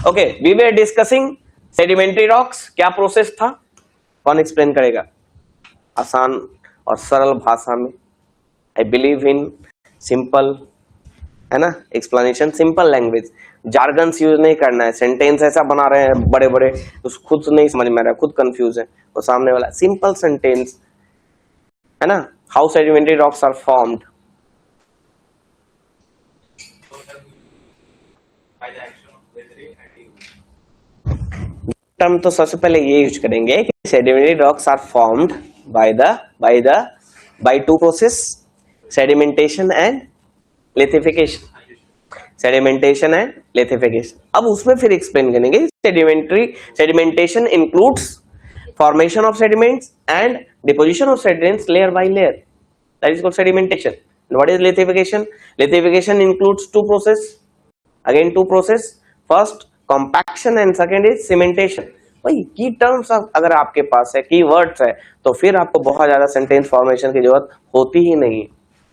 Okay, we were discussing sedimentary rocks, क्या process था, कौन एक्सप्लेन करेगा आसान और सरल भाषा में? आई बिलीव इन सिंपल, है ना, explanation, simple language, jargons use नहीं करना है। सेंटेंस ऐसा बना रहे हैं बड़े बड़े, उसको खुद नहीं समझ में आ रहा है, खुद कंफ्यूज है, वो सामने वाला सिंपल सेंटेंस, है ना। How sedimentary rocks are formed, term तो सबसे पहले ये यूज करेंगे कि sedimentary rocks are formed by two process, sedimentation and lithification, sedimentation and lithification. अब उसमें फिर एक्सप्लेन करेंगे sedimentation includes formation of sediments and deposition of sediments layer by layer, that is called sedimentation. What is lithification? Lithification includes two process, again two process, first compaction and second is cementation. भाई की terms अगर आपके पास है, की words है, तो फिर आपको बहुत ज्यादा सेंटेंस फॉर्मेशन की जरूरत होती ही नहीं।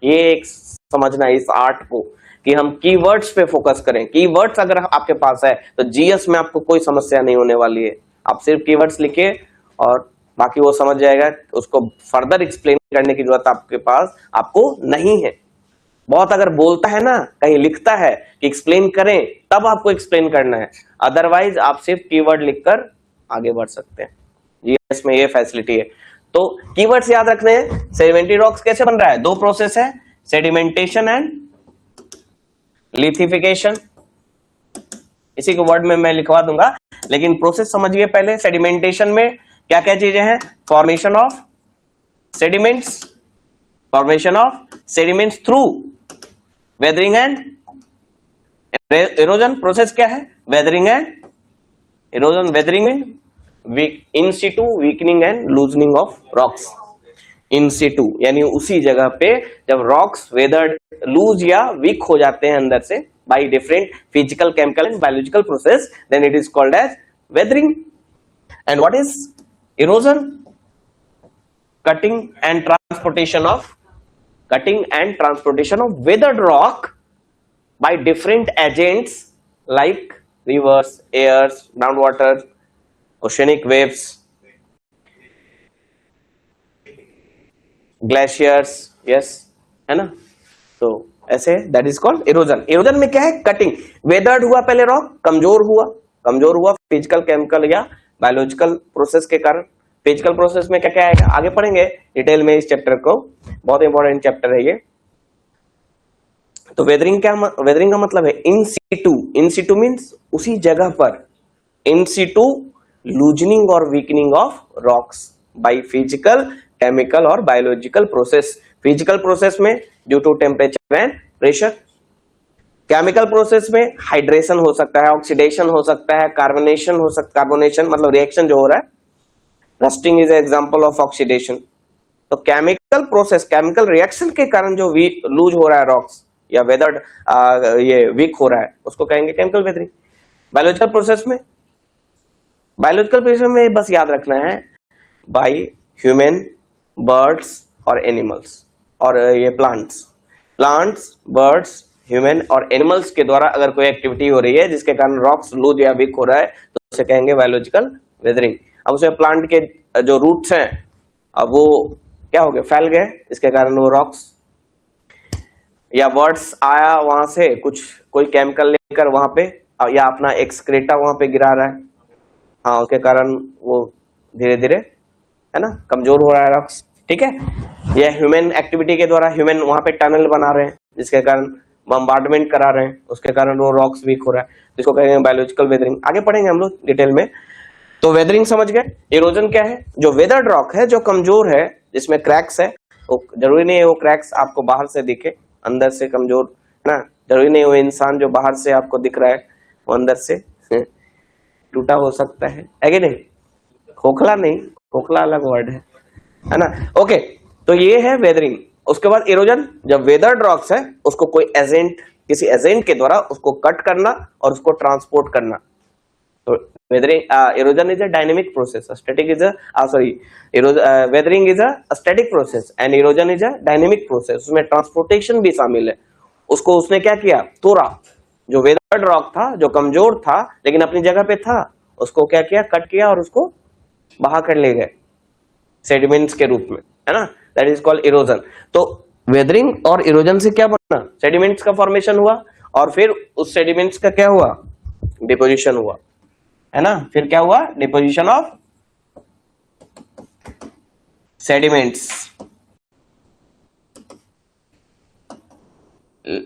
ये एक समझना इस आर्ट को कि हम कीवर्ड्स पे फोकस करें। कीवर्ड्स अगर आपके पास है तो जीएस में आपको कोई समस्या नहीं होने वाली है। आप सिर्फ कीवर्ड्स लिखिए और बाकी वो समझ जाएगा, उसको फर्दर एक्सप्लेन करने की जरूरत आपके पास आपको नहीं है। बहुत अगर बोलता है ना, कहीं लिखता है कि एक्सप्लेन करें, तब आपको एक्सप्लेन करना है, अदरवाइज आप सिर्फ कीवर्ड लिखकर आगे बढ़ सकते हैं। जीएस में ये फैसिलिटी है। तो कीवर्ड्स याद रखने हैं। सेडिमेंट्री रॉक्स कैसे बन रहा है? दो प्रोसेस है, सेडिमेंटेशन एंड लिथिफिकेशन। इसी को वर्ड में मैं लिखवा दूंगा, लेकिन प्रोसेस समझिए पहले। सेडिमेंटेशन में क्या क्या चीजें हैं? Formation of sediments, formation of sediments through weathering and erosion. Process क्या है? Weathering and erosion. वेदरिंग में in situ weakening and loosening of rocks. In situ यानी उसी जगह पे जब रॉक्स वेदर्ड, लूज या वीक हो जाते हैं अंदर से by different physical, chemical and biological process, then it is called as weathering. And what is erosion? Cutting and transportation of weathered rock by different agents like rivers, airs, groundwater, oceanic waves, glaciers, yes, है ना। तो ऐसे that is called erosion. Erosion में क्या है? Cutting. Weathered हुआ पहले rock, कमजोर हुआ फिजिकल, केमिकल या बायोलॉजिकल प्रोसेस के कारण। फिजिकल प्रोसेस में क्या क्या आएगा आगे पढ़ेंगे डिटेल में इस चैप्टर को, बहुत इंपॉर्टेंट चैप्टर है ये। तो वेदरिंग का मतलब है इन सिटू। इन सिटू मीन्स उसी जगह पर, इन सिटू लूजनिंग और weakening of rocks by physical, chemical और बायोलॉजिकल प्रोसेस। फिजिकल प्रोसेस में due to temperature and pressure. Chemical process में हाइड्रेशन हो सकता है, ऑक्सीडेशन हो सकता है, कार्बोनेशन हो सकता है। कार्बोनेशन मतलब रिएक्शन जो हो रहा है, rusting is example of oxidation. तो केमिकल प्रोसेस, केमिकल रिएक्शन के कारण जो लूज हो रहा है रॉक्स या वेदर्ड ये वीक हो रहा है, उसको कहेंगे केमिकल वेदरिंग। बायोलॉजिकल प्रोसेस में बस याद रखना है बाय ह्यूमन, बर्ड्स और एनिमल्स और ये प्लांट्स, बर्ड्स, ह्यूमन और एनिमल्स के द्वारा अगर कोई एक्टिविटी हो रही है जिसके कारण रॉक्स लूज या वीक हो रहा है तो उसे कहेंगे बायोलॉजिकल वेदरिंग। अब उसमें प्लांट के जो रूट्स हैं अब वो क्या हो गए, फैल गए, इसके कारण वो रॉक्स, या बर्ड्स आया वहां से कोई केमिकल लेकर वहां पे, या अपना एक्सक्रेटा वहां पे गिरा रहा है, हाँ, उसके कारण वो धीरे धीरे, है ना, कमजोर हो रहा है रॉक्स। ठीक है। यह ह्यूमन एक्टिविटी के द्वारा, ह्यूमन वहां पे टनल बना रहे हैं जिसके कारण बम्बार्डमेंट करा रहे हैं, उसके कारण वो रॉक्स वीक हो रहा है, जिसको कहेंगे बायोलॉजिकल वेदरिंग। आगे पढ़ेंगे हम लोग डिटेल में। तो वेदरिंग समझ गए। इरोजन क्या है? जो वेदर्ड रॉक है, जो कमजोर है, जिसमें क्रैक्स है, वो जरूरी नहीं है वो क्रैक्स आपको बाहर से दिखे, अंदर से कमजोर, है ना। जरूरी नहीं वो इंसान जो बाहर से आपको दिख रहा है वो अंदर से टूटा हो सकता है कि नहीं? खोखला नहीं, खोखला अलग वर्ड है ना। ओके, तो ये है वेदरिंग। उसके बाद इरोजन, जब वेदर्ड रॉक्स है उसको कोई एजेंट, किसी एजेंट के द्वारा उसको कट करना और उसको ट्रांसपोर्ट करना। तो erosion is a dynamic process, static is a weathering is a static process and erosion is a dynamic process। उसमें ट्रांसपोर्टेशन भी शामिल है। उसको उसने क्या किया, तोड़ा, जो वेदर्ड वीकर्ड रॉक था, जो कमजोर था लेकिन अपनी जगह पे था, उसको क्या किया, कट किया और उसको बहा कर ले गए सेडिमेंट्स के रूप में, है ना, दैट इज कॉल्ड इरोजन। तो वेदरिंग और इरोजन से क्या बना, सेडिमेंट्स का फॉर्मेशन हुआ और फिर उस सेडिमेंट्स का क्या हुआ, डिपोजिशन हुआ, है ना, फिर क्या हुआ, deposition of sediments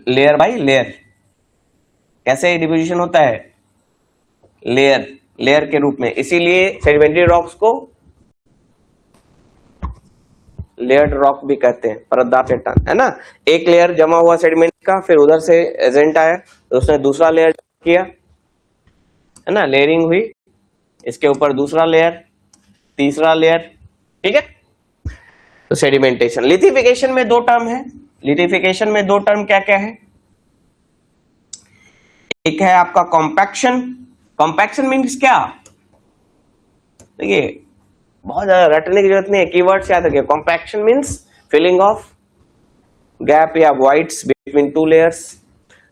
layer by layer. कैसे डिपोजिशन होता है, लेयर लेयर के रूप में, इसीलिए सेडिमेंट्री रॉक्स को लेयर्ड रॉक भी कहते हैं, परतदार चट्टान, है ना। एक लेयर जमा हुआ सेडिमेंट का, फिर उधर से एजेंट आया तो उसने दूसरा लेयर किया, है ना, लेयरिंग हुई, इसके ऊपर दूसरा लेयर, तीसरा लेयर, ठीक है। तो सेडिमेंटेशन। लिथिफिकेशन में दो टर्म है, लिथिफिकेशन में दो टर्म क्या क्या है, एक है आपका कॉम्पैक्शन। कॉम्पैक्शन मीन्स क्या, देखिए बहुत ज्यादा रटने की जरूरत नहीं है, कीवर्ड्स याद रखिए। Compaction means filling of gap या वॉइड्स बिटवीन टू लेयर्स।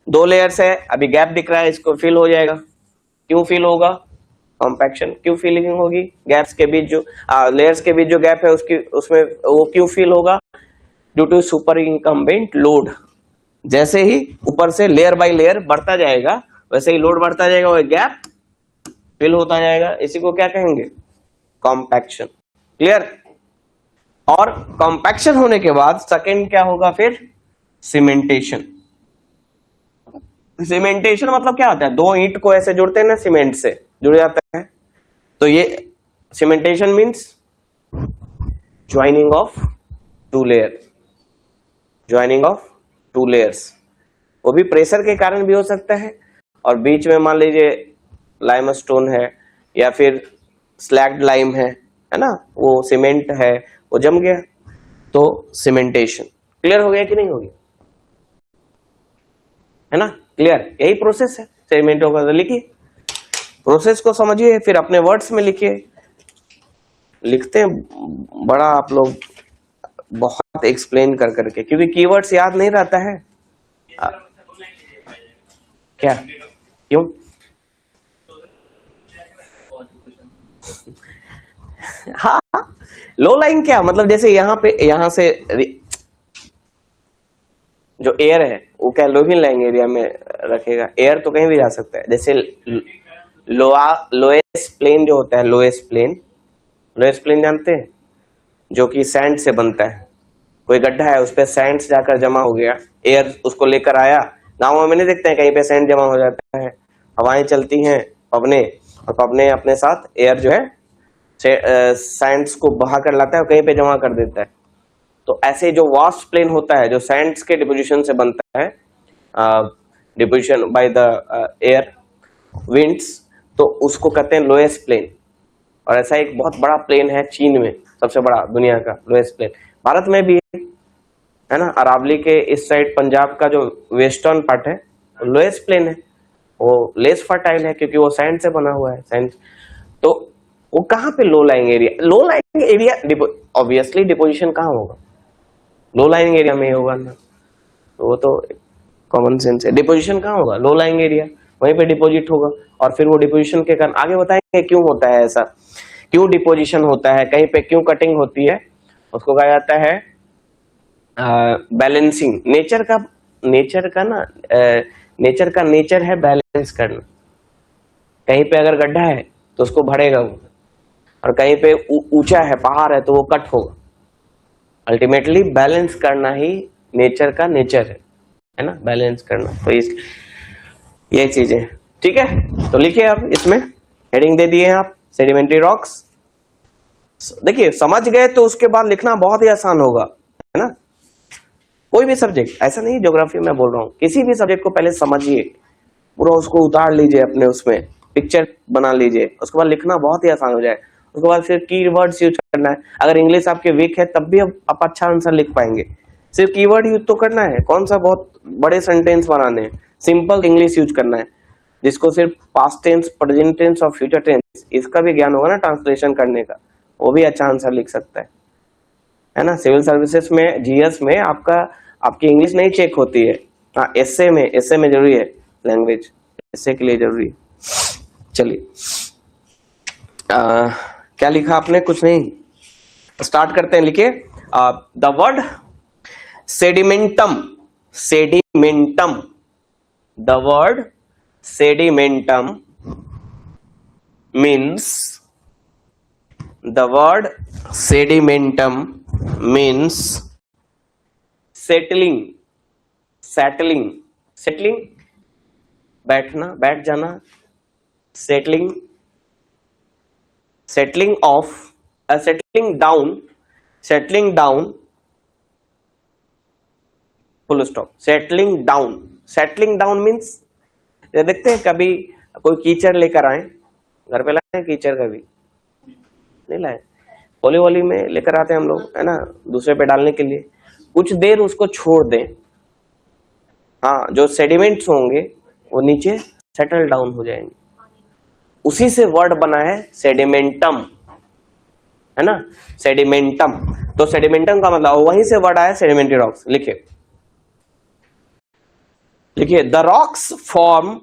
दो लेयर्स है, अभी गैप दिख रहा है, इसको फिल हो जाएगा। क्यों फिल होगा, कॉम्पैक्शन, क्यों फिलिंग होगी, गैप्स के बीच जो लेयर्स के बीच जो गैप है उसकी उसमें वो क्यों फिल होगा, due to superincumbent load. जैसे ही ऊपर से लेयर बाय लेयर बढ़ता जाएगा वैसे ही लोड बढ़ता जाएगा, वो गैप फिल होता जाएगा, इसी को क्या कहेंगे, कॉम्पैक्शन। क्लियर। और कॉम्पैक्शन होने के बाद सेकंड क्या होगा फिर, सीमेंटेशन। सीमेंटेशन मतलब क्या होता है, दो ईंट को ऐसे जोड़ते हैं ना, सीमेंट से जुड़ जाता है, तो ये cementation means joining of two layer, joining of two layers. वो भी प्रेशर के कारण भी हो सकता है, और बीच में मान लीजिए लाइमस्टोन है या फिर स्लैग्ड लाइम है ना, वो सीमेंट है, वो जम गया, तो सीमेंटेशन। क्लियर हो गया कि नहीं होगी, है ना, क्लियर। यही प्रोसेस है सेडिमेंट होगा। तो लिखिए, प्रोसेस को समझिए, फिर अपने वर्ड्स में लिखिए। लिखते हैं बड़ा आप लोग बहुत एक्सप्लेन कर करके, क्योंकि कीवर्ड्स याद नहीं रहता है। क्या, क्यों, हाँ, लो लाइन क्या मतलब, जैसे यहाँ पे, यहाँ से जो एयर है वो क्या लोही लाइन एरिया में रखेगा, एयर तो कहीं भी जा सकता है। जैसे लोएस्ट प्लेन जो होता है, लोएस्ट प्लेन जानते हैं, जो कि सैंड से बनता है। कोई गड्ढा है, उस पर सैंड जाकर जमा हो गया, एयर उसको लेकर आया। गाँव में नहीं देखते हैं, कहीं पे सैंड जमा हो जाता है, हवाएं चलती हैं, पवने, और पवने अपने साथ एयर जो है सैंड्स को बहा कर लाता है और कहीं पे जमा कर देता है। तो ऐसे जो वास्ट प्लेन होता है, जो सैंड्स के डिपोजिशन से बनता है, deposition by the air winds, तो उसको कहते हैं लोएस्ट प्लेन। और ऐसा एक बहुत बड़ा प्लेन है चीन में, सबसे बड़ा दुनिया का लोएस्ट प्लेन। भारत में भी है ना, अरावली के इस साइड पंजाब का जो वेस्टर्न पार्ट है लोएस्ट प्लेन है, वो लेस फर्टाइल है क्योंकि वो सैंड से बना हुआ है, सैंड। तो वो कहाँ पे low lying area, low lying area obviously deposition कहाँ होगा, लो लाइंग एरिया में होगा ना, तो वो तो कॉमन सेंस है। डिपोजिशन कहाँ होगा, लो लाइंग एरिया, वहीं पे डिपोजिट होगा। और फिर वो डिपोजिशन के कारण आगे बताएंगे क्यों होता है ऐसा, क्यों डिपोजिशन होता है, कहीं पे क्यों कटिंग होती है, उसको कहा जाता है बैलेंसिंग। नेचर का ना, नेचर का नेचर है बैलेंस करना। कहीं पे अगर गड्ढा है तो उसको भरेगा वो, और कहीं पे ऊंचा है, पहाड़ है, तो वो कट होगा। अल्टीमेटली बैलेंस करना ही नेचर का नेचर है ना, बैलेंस करना। तो इस ये चीजें, ठीक है। तो लिखिए आप, इसमें हेडिंग दे दिए हैं आप, सेडिमेंट्री रॉक्स। देखिए समझ गए तो उसके बाद लिखना बहुत ही आसान होगा, है ना। कोई भी सब्जेक्ट, ऐसा नहीं ज्योग्राफी में बोल रहा हूँ, किसी भी सब्जेक्ट को पहले समझिए, पूरा उसको उतार लीजिए अपने, उसमें पिक्चर बना लीजिए, उसके बाद लिखना बहुत ही आसान हो जाए। उसके बाद फिर कीवर्ड्स यूज करना है। अगर इंग्लिश आपके वीक है तब भी आप अच्छा आंसर लिख पाएंगे। सिर्फ कीवर्ड यूज तो करना है, कौन सा बहुत बड़े सेंटेंस बनाने हैं, सिंपल इंग्लिश यूज करना है। जिसको सिर्फ पास्ट टेंस, प्रेजेंट टेंस और फ्यूचर टेंस इसका भी ज्ञान होगा ना, ट्रांसलेशन करने का, वो भी अच्छा आंसर लिख सकता है ना। सिविल सर्विसेज में, जीएस में आपकी इंग्लिश नहीं चेक होती है, हाँ एसए में जरूरी है लैंग्वेज। ऐसे के लिए जरूरी है। चलिए क्या लिखा आपने? कुछ नहीं, स्टार्ट करते हैं। लिखिए the word sedimentum, sedimentum, the word sedimentum means, the word sedimentum means settling, settling, settling, बैठना, बैठ जाना, settling, settling of, settling down, settling down, full stop, settling down, settling down means, ये देखते हैं कभी कोई कीचड़ लेकर आए, घर पे लाए कीचड़, कभी नहीं लाए, होली होली में लेकर आते हैं हम लोग, है ना, दूसरे पे डालने के लिए, कुछ देर उसको छोड़ दें, हाँ, जो सेडिमेंट्स होंगे वो नीचे सेटल डाउन हो जाएंगे, उसी से वर्ड बना है सेडिमेंटम, है ना, सेडिमेंटम। तो सेडिमेंटम का मतलब वहीं से वर्ड आया सेडिमेंट्री रॉक्स। लिखिए, लिखिए the rocks form,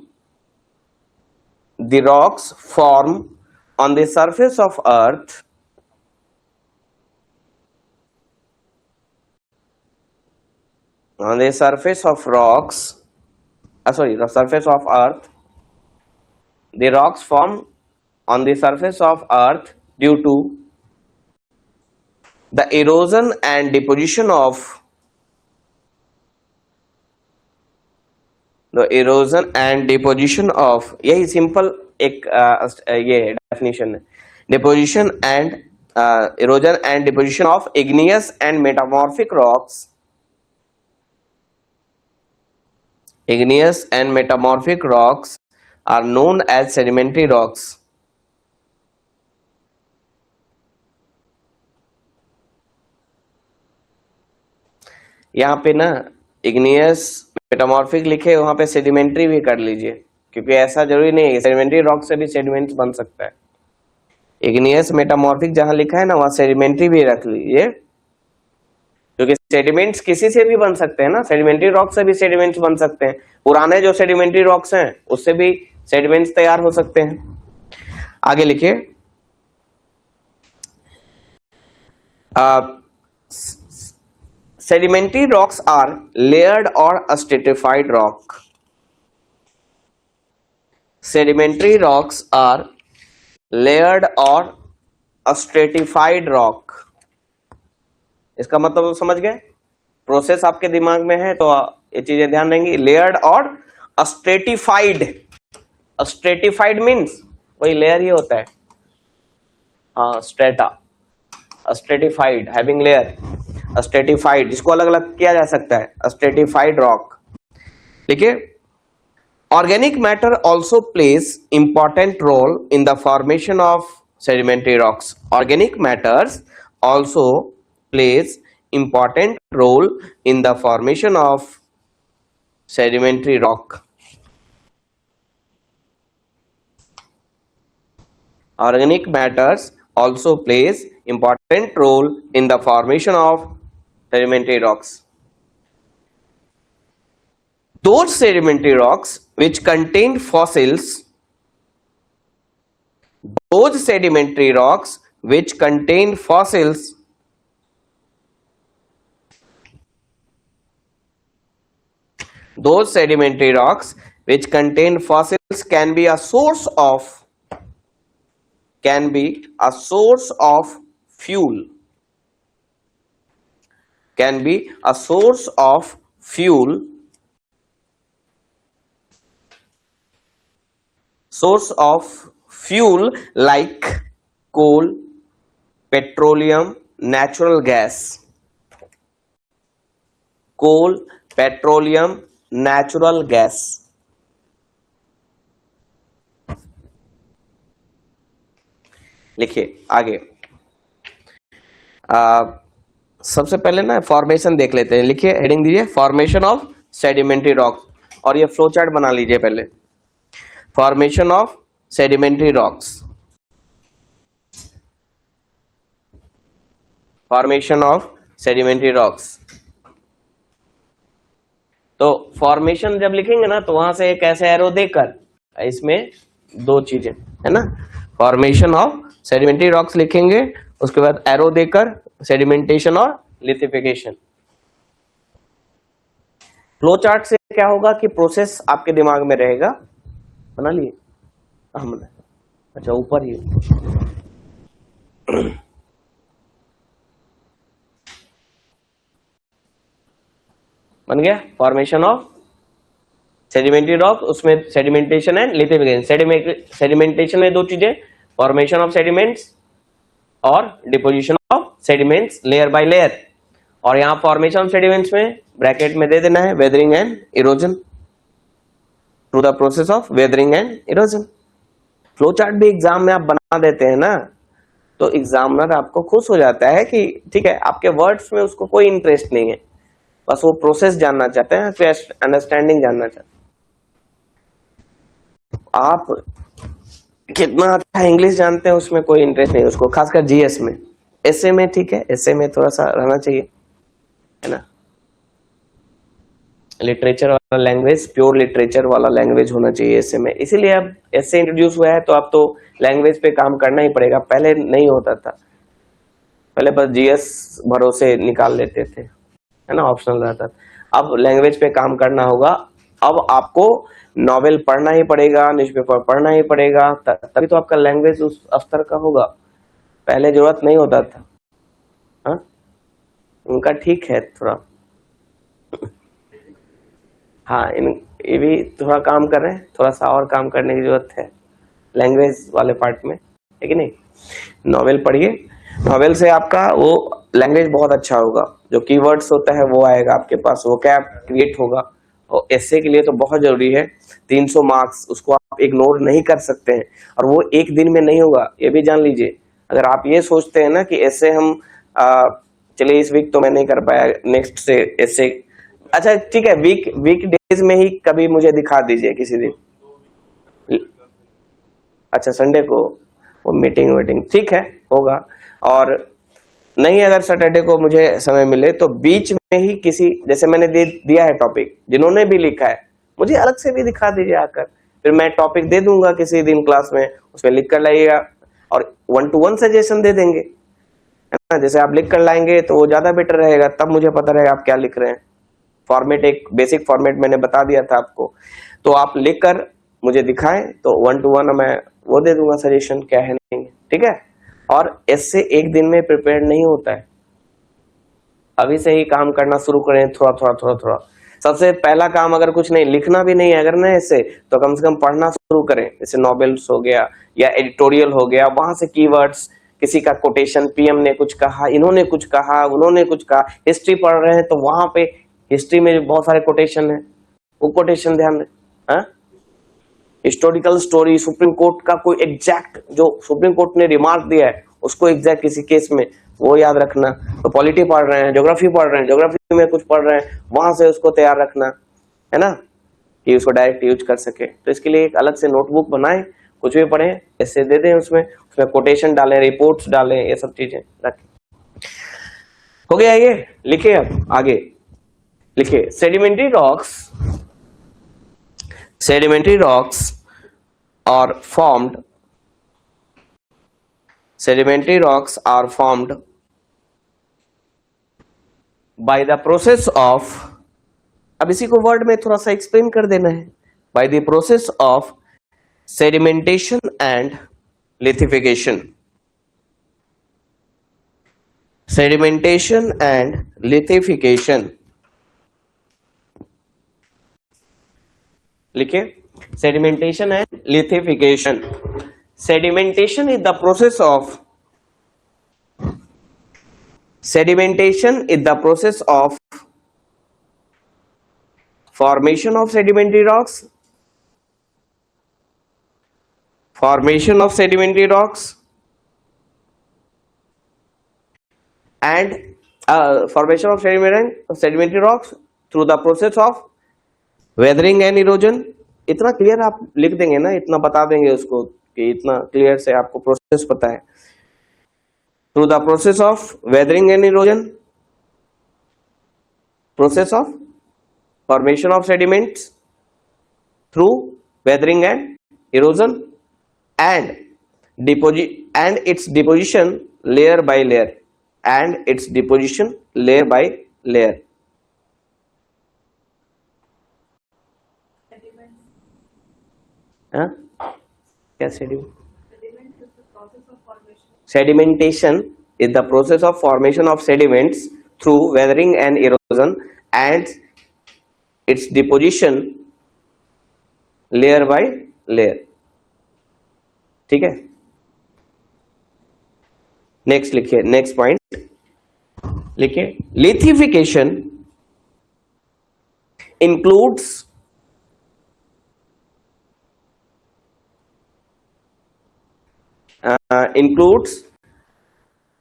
the rocks form on the surface of earth on the surface of rocks, the surface of earth, the rocks form on the surface of earth due to the erosion and deposition of, the erosion and deposition of, यही simple एक ये definition है, deposition and erosion and deposition of igneous and metamorphic rocks, igneous and metamorphic rocks are known as sedimentary rocks. यहाँ पे ना igneous metamorphic लिखे, वहां पे सेडिमेंट्री भी कर लीजिए, क्योंकि ऐसा जरूरी नहीं है, सेडिमेंट्री रॉक से भी सेडिमेंट्स बन सकता है। इग्नियस मेटामॉर्फिक जहां लिखा है ना, वहां सेडिमेंट्री भी रख लीजिए, क्योंकि सेडिमेंट्स किसी से भी बन सकते हैं ना, सेडिमेंट्री रॉक से भी सेडिमेंट्स बन सकते हैं, पुराने जो सेडिमेंट्री रॉक्स हैं उससे भी सेडिमेंट्स तैयार हो सकते हैं। आगे लिखिए, sedimentary rocks are layered or a stratified rock. Sedimentary rocks are layered or a stratified rock. इसका मतलब समझ गए? प्रोसेस आपके दिमाग में है तो ये चीजें ध्यान देंगी। लेयर्ड और स्ट्रेटिफाइड, स्ट्रेटिफाइड मीन्स वही लेयर ही होता है, हाँ, strata, stratified, having layer, stratified, जिसको अलग अलग किया जा सकता है, स्ट्रेटिफाइड रॉक। देखिए, organic matter also plays important role in the formation of sedimentary rocks. Organic matters also plays important role in the formation of sedimentary rock. Organic matters also plays important role in the formation of sedimentary rocks. Those sedimentary rocks which contain fossils, those sedimentary rocks which contain fossils those sedimentary rocks which contain fossils can be a source of fuel, can be a source of fuel, like coal, petroleum, natural gas. Coal, petroleum, natural gas. लिखिए आगे, सबसे पहले ना formation देख लेते हैं। लिखिए, heading दीजिए फॉर्मेशन ऑफ सेडिमेंट्री रॉक्स, और ये फ्लो चार्ट बना लीजिए पहले। Formation of sedimentary rocks, formation of sedimentary rocks. तो फॉर्मेशन जब लिखेंगे ना तो वहां से एक ऐसे एरो देकर इसमें दो चीजें है ना, फॉर्मेशन ऑफ सेडिमेंट्री रॉक्स लिखेंगे, उसके बाद एरो देकर सेडिमेंटेशन और लिथिफिकेशन। फ्लो चार्ट से क्या होगा कि प्रोसेस आपके दिमाग में रहेगा, बना लिए हमने, अच्छा ऊपर ही बन गया फॉर्मेशन ऑफ सेडिमेंट्री रॉक, उसमें सेडिमेंटेशन एंड लिथिफिकेशन। सेडिमेंटेशन में दो चीजें, फॉर्मेशन ऑफ सेडिमेंट्स और deposition of sediments layer by layer, और यहां फॉर्मेशन ऑफ सेडिमेंट्स में ब्रैकेट में दे देना है weathering and erosion, through the process of weathering and erosion. Flow chart भी एग्जाम में आप बना देते हैं ना, तो एग्जामिनर आपको खुश हो जाता है कि ठीक है, आपके वर्ड्स में उसको कोई इंटरेस्ट नहीं है, बस वो प्रोसेस जानना चाहते हैं, अंडरस्टैंडिंग जानना चाहते हैं। आप कितना अच्छा इंग्लिश जानते हैं उसमें कोई इंटरेस्ट नहीं उसको, खासकर जीएस में। एसए में ठीक है, एसए में थोड़ा सा रहना चाहिए है ना, लिटरेचर वाला लैंग्वेज, प्योर लिटरेचर वाला लैंग्वेज होना चाहिए एसए में, इसीलिए अब एसए इंट्रोड्यूस हुआ है, तो अब तो लैंग्वेज पे काम करना ही पड़ेगा, पहले नहीं होता था, पहले बस जीएस भरोसे निकाल लेते थे है ना, ऑप्शनल रहता था। अब लैंग्वेज पे काम करना होगा, अब आपको नॉवेल पढ़ना ही पड़ेगा, न्यूज़पेपर पढ़ना ही पड़ेगा, तभी तो आपका लैंग्वेज उस स्तर का होगा, पहले जरूरत नहीं होता था। हाँ उनका ठीक है थोड़ा, हाँ ये भी थोड़ा काम कर रहे हैं, थोड़ा सा और काम करने की जरूरत है लैंग्वेज वाले पार्ट में, है कि नहीं। नॉवेल पढ़िए, नॉवेल से आपका वो लैंग्वेज बहुत अच्छा होगा, जो कीवर्ड्स होता है वो आएगा आपके पास, वो क्या क्रिएट होगा, और एसए के लिए तो बहुत जरूरी है। 300 मार्क्स, उसको आप इग्नोर नहीं कर सकते हैं, और वो एक दिन में नहीं होगा, ये भी जान लीजिए। अगर आप ये सोचते हैं ना कि एसए हम चलिए इस वीक तो मैं नहीं कर पाया, नेक्स्ट से एसए, अच्छा ठीक है, वीक डेज में ही कभी मुझे दिखा दीजिए किसी दिन, अच्छा संडे को वो मीटिंग ठीक है होगा, और नहीं अगर सैटरडे को मुझे समय मिले तो बीच में ही किसी, जैसे मैंने दिया है टॉपिक, जिन्होंने भी लिखा है मुझे अलग से भी दिखा दीजिए आकर, फिर मैं टॉपिक दे दूंगा किसी दिन क्लास में, उसमें लिख कर लाइएगा, और 1-to-1 सजेशन दे देंगे है ना, जैसे आप लिख कर लाएंगे तो वो ज्यादा बेटर रहेगा, तब मुझे पता रहेगा आप क्या लिख रहे हैं। फॉर्मेट, एक बेसिक फॉर्मेट मैंने बता दिया था आपको, तो आप लिखकर मुझे दिखाएं तो 1-to-1 मैं वो दे दूंगा सजेशन, क्या है नहीं, ठीक है। और इससे एक दिन में प्रिपेयर नहीं होता है, अभी से ही काम करना शुरू करें, थोड़ा। सबसे पहला काम, अगर कुछ नहीं लिखना भी नहीं है अगर ना इससे, तो कम से कम पढ़ना शुरू करें, जैसे नॉवेल्स हो गया या एडिटोरियल हो गया, वहां से कीवर्ड्स, किसी का कोटेशन, पीएम ने कुछ कहा, इन्होंने कुछ कहा, उन्होंने कुछ कहा, हिस्ट्री पढ़ रहे हैं तो वहां पे हिस्ट्री में बहुत सारे कोटेशन है, वो कोटेशन ध्यान दें। हिस्टोरिकल स्टोरी, सुप्रीम कोर्ट का कोई एग्जैक्ट जो सुप्रीम कोर्ट ने रिमार्क दिया है उसको एग्जैक्ट किसी केस में वो याद रखना, तो पॉलिटी पढ़ रहे हैं, ज्योग्राफी पढ़ रहे हैं, ज्योग्राफी में कुछ पढ़ रहे हैं, वहां से उसको तैयार रखना है ना, कि उसको डायरेक्ट यूज कर सके। तो इसके लिए एक अलग से नोटबुक बनाएं, कुछ भी पढ़ें ऐसे दे दें, उसमें कोटेशन डालें, रिपोर्ट्स डालें, ये सब चीजें रखें। हो गया ये, लिखे अब आगे लिखे, sedimentary rocks are formed by the process of, अब इसी को वर्ड में थोड़ा सा एक्सप्लेन कर देना है, by the process of sedimentation and lithification। Sedimentation and lithification लिखे, sedimentation and lithification। Sedimentation is the process of formation of sedimentary rocks, and formation of sedimentary rocks through the process of weathering and erosion। इतना clear आप लिख देंगे ना, इतना बता देंगे उसको कि इतना क्लियर से आपको प्रोसेस पता है। Through the process of weathering and erosion, process of formation of sediments through weathering and erosion and its deposition layer by layer, and its deposition layer by layer. हाँ, क्या sedimentation is the process of formation of sediments through weathering and erosion and its deposition layer by layer. ठीक है, next लिखिए, next point लिखिए, lithification includes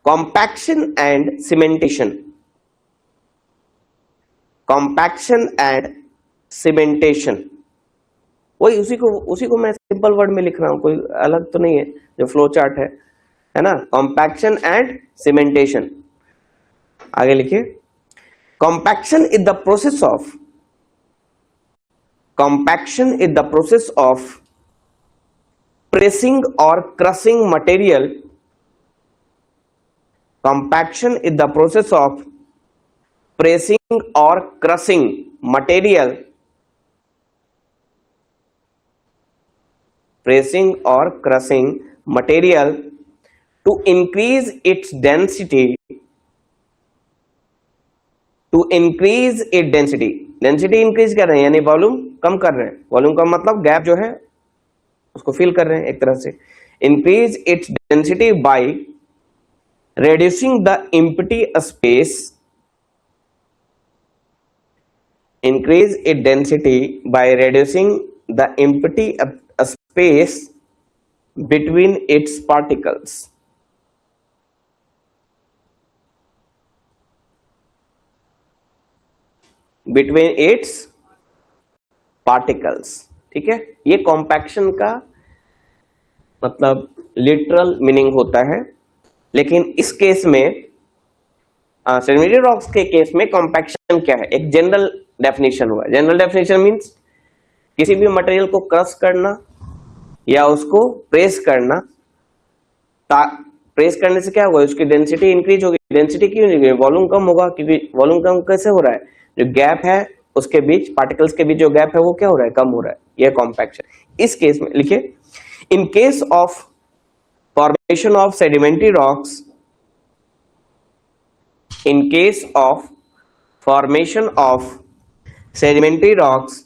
compaction and cementation. compaction and cementation वही उसी को मैं सिंपल वर्ड में लिख रहा हूं, कोई अलग तो नहीं है, जो फ्लो चार्ट है ना. Compaction and cementation. आगे लिखिए, compaction is the process of pressing or crushing material. Compaction is the process of pressing or crushing material. Pressing or crushing material to increase its density. To increase its density. Density increase कर रहे हैं यानी volume कम कर रहे हैं. Volume का मतलब gap जो है उसको फिल कर रहे हैं एक तरह से. Increase its density bye reducing the empty space. Increase its density by reducing the empty space between its particles. Between its particles. ठीक है, ये कॉम्पैक्शन का मतलब लिटरल मीनिंग होता है, लेकिन इस केस में सेडिमेंट्री रॉक्स के केस में कॉम्पैक्शन क्या है, एक जनरल डेफिनेशन हुआ. जनरल डेफिनेशन मींस किसी भी मटेरियल को क्रश करना या उसको प्रेस करना. प्रेस करने से क्या होगा, उसकी डेंसिटी इंक्रीज होगी. डेंसिटी क्यों नहीं, वॉल्यूम कम होगा, क्योंकि वॉल्यूम कम कैसे हो रहा है, जो गैप है उसके बीच, पार्टिकल्स के बीच जो गैप है वो क्या हो रहा है, कम हो रहा है. यह कॉम्पैक्शन. इस केस में लिखिए, in case of formation of sedimentary rocks, in case of formation of sedimentary rocks,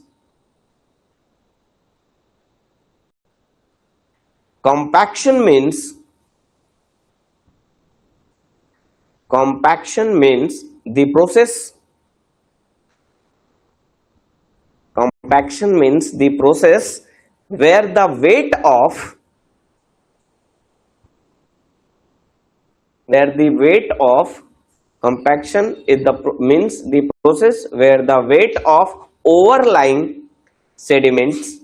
compaction means the process where the weight of compaction is means the process where the weight of overlying sediments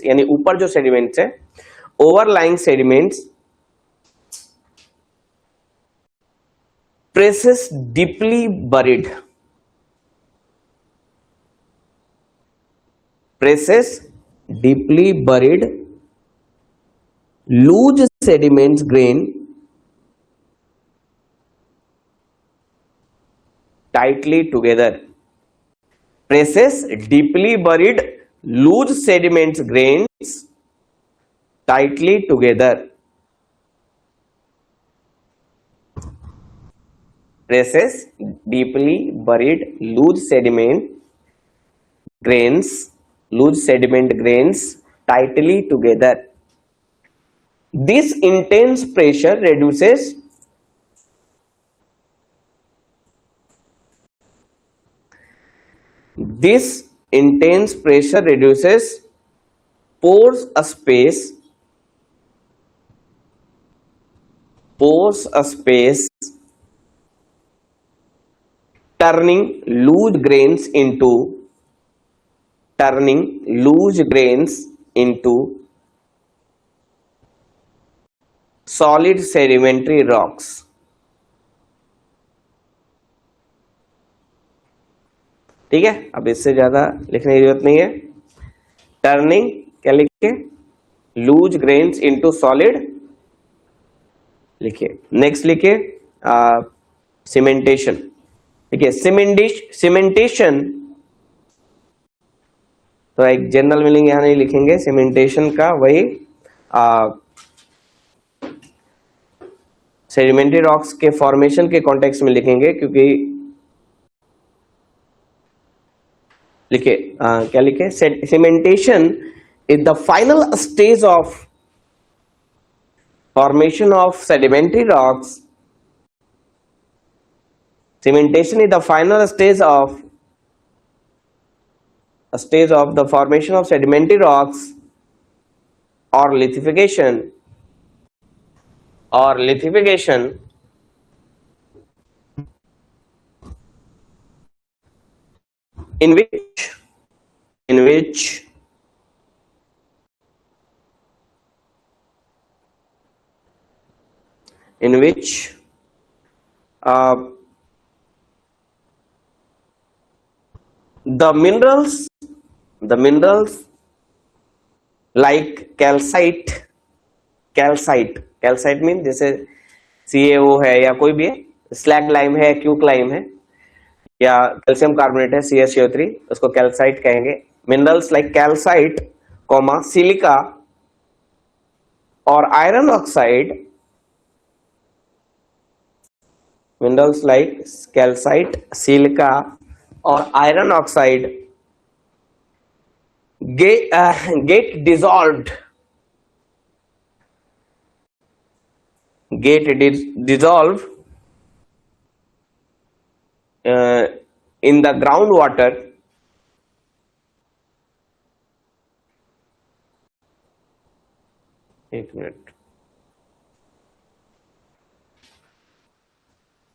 यानी ऊपर जो sediments है, overlying sediments presses deeply buried loose sediments grain tightly together. Presses deeply buried loose sediments grains tightly together. Presses deeply buried loose sediment grains tightly together. This intense pressure reduces pores a space turning loose grains into solid sedimentary rocks. ठीक है, अब इससे ज्यादा लिखने की जरूरत नहीं है. टर्निंग क्या लिखिए, लूज ग्रेन्स इनटू सॉलिड लिखिए। नेक्स्ट लिखिए सीमेंटेशन। देखिए सीमेंटेशन, तो एक जनरल मीनिंग यहां नहीं लिखेंगे सीमेंटेशन का, वही सेडिमेंट्री रॉक्स के फॉर्मेशन के कॉन्टेक्स्ट में लिखेंगे, क्योंकि लिखिए क्या लिखे, cementation is the final stage of formation of sedimentary rocks. Cementation is the final stage of the formation of sedimentary rocks or lithification in which the minerals like calcite mean जैसे CaO है या कोई भी है, slaked lime है, quicklime है, या calcium carbonate है CaCO3, उसको कैल्साइट कहेंगे। Minerals like calcite comma silica और iron oxide, minerals like calcite, silica और iron oxide get dissolved in the groundwater एक minute,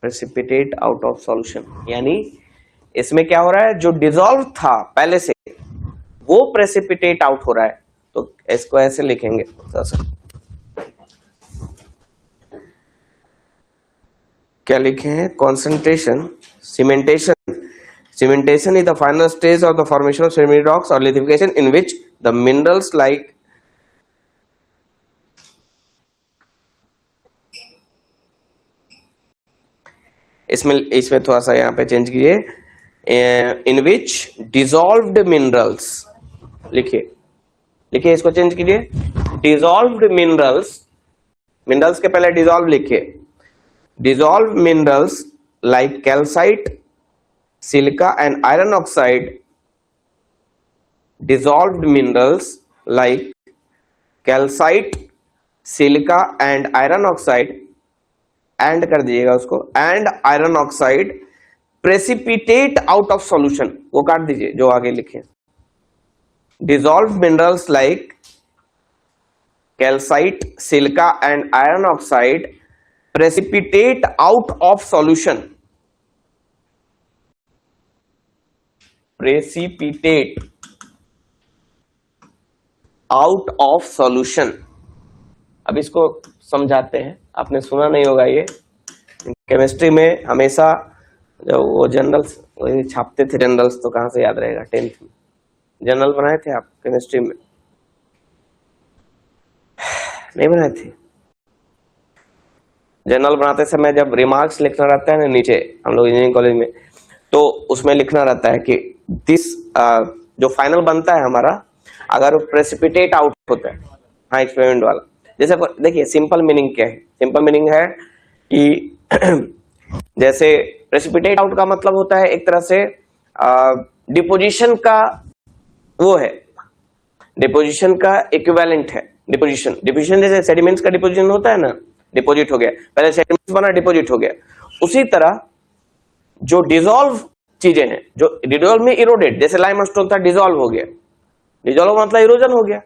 precipitate out of solution, यानी इसमें क्या हो रहा है, जो डिसॉल्व था पहले से वो प्रेसिपिटेट आउट हो रहा है, तो इसको ऐसे लिखेंगे क्या लिखे हैं, concentration. Cementation is the final stage of the formation of sedimentary rocks और lithification in which the minerals like इसमें थोड़ा सा यहाँ पे चेंज कीजिए, इन विच डिसॉल्व्ड मिनरल्स लिखिए इसको चेंज कीजिए, डिसॉल्व्ड मिनरल्स के पहले डिसॉल्व लिखिए, dissolved minerals like calcite, silica and iron oxide, dissolved minerals like calcite, silica and iron oxide, and कर दीजिएगा उसको, and iron oxide precipitate out of solution, वो काट दीजिए जो आगे लिखे, dissolved minerals like calcite, silica and iron oxide precipitate out of solution, अब इसको समझाते हैं, आपने सुना नहीं होगा ये, केमिस्ट्री में हमेशा जब वो जनरल्स छापते थे, जनरल्स तो कहां से याद रहेगा, 10th में जनरल बनाए थे आप केमिस्ट्री में, नहीं बनाए थे? जनरल बनाते समय जब रिमार्क्स लिखना रहता है ना नीचे, हम लोग इंजीनियरिंग कॉलेज में, तो उसमें लिखना रहता है कि दिस जो फाइनल बनता है हमारा, अगर प्रेसिपिटेट आउट होता है, हाँ एक्सपेरिमेंट वाला, जैसे देखिए सिंपल मीनिंग क्या है, सिंपल मीनिंग है कि जैसे प्रेसिपिटेट आउट का मतलब होता है एक तरह से डिपोजिशन का, वो है डिपोजिशन का इक्विवेलेंट है, डिपोजिशन जैसे सेडिमेंट्स का डिपोजिशन होता है ना, डिपोजिट हो गया, पहले सेडिमेंट्स बना डिपोजिट हो गया, उसी तरह जो डिसॉल्व चीजें हैं, जो डिसॉल्व में इरोडेड, जैसे लाइमस्टोन था डिसॉल्व हो गया, डिसॉल्व मतलब इरोजन हो गया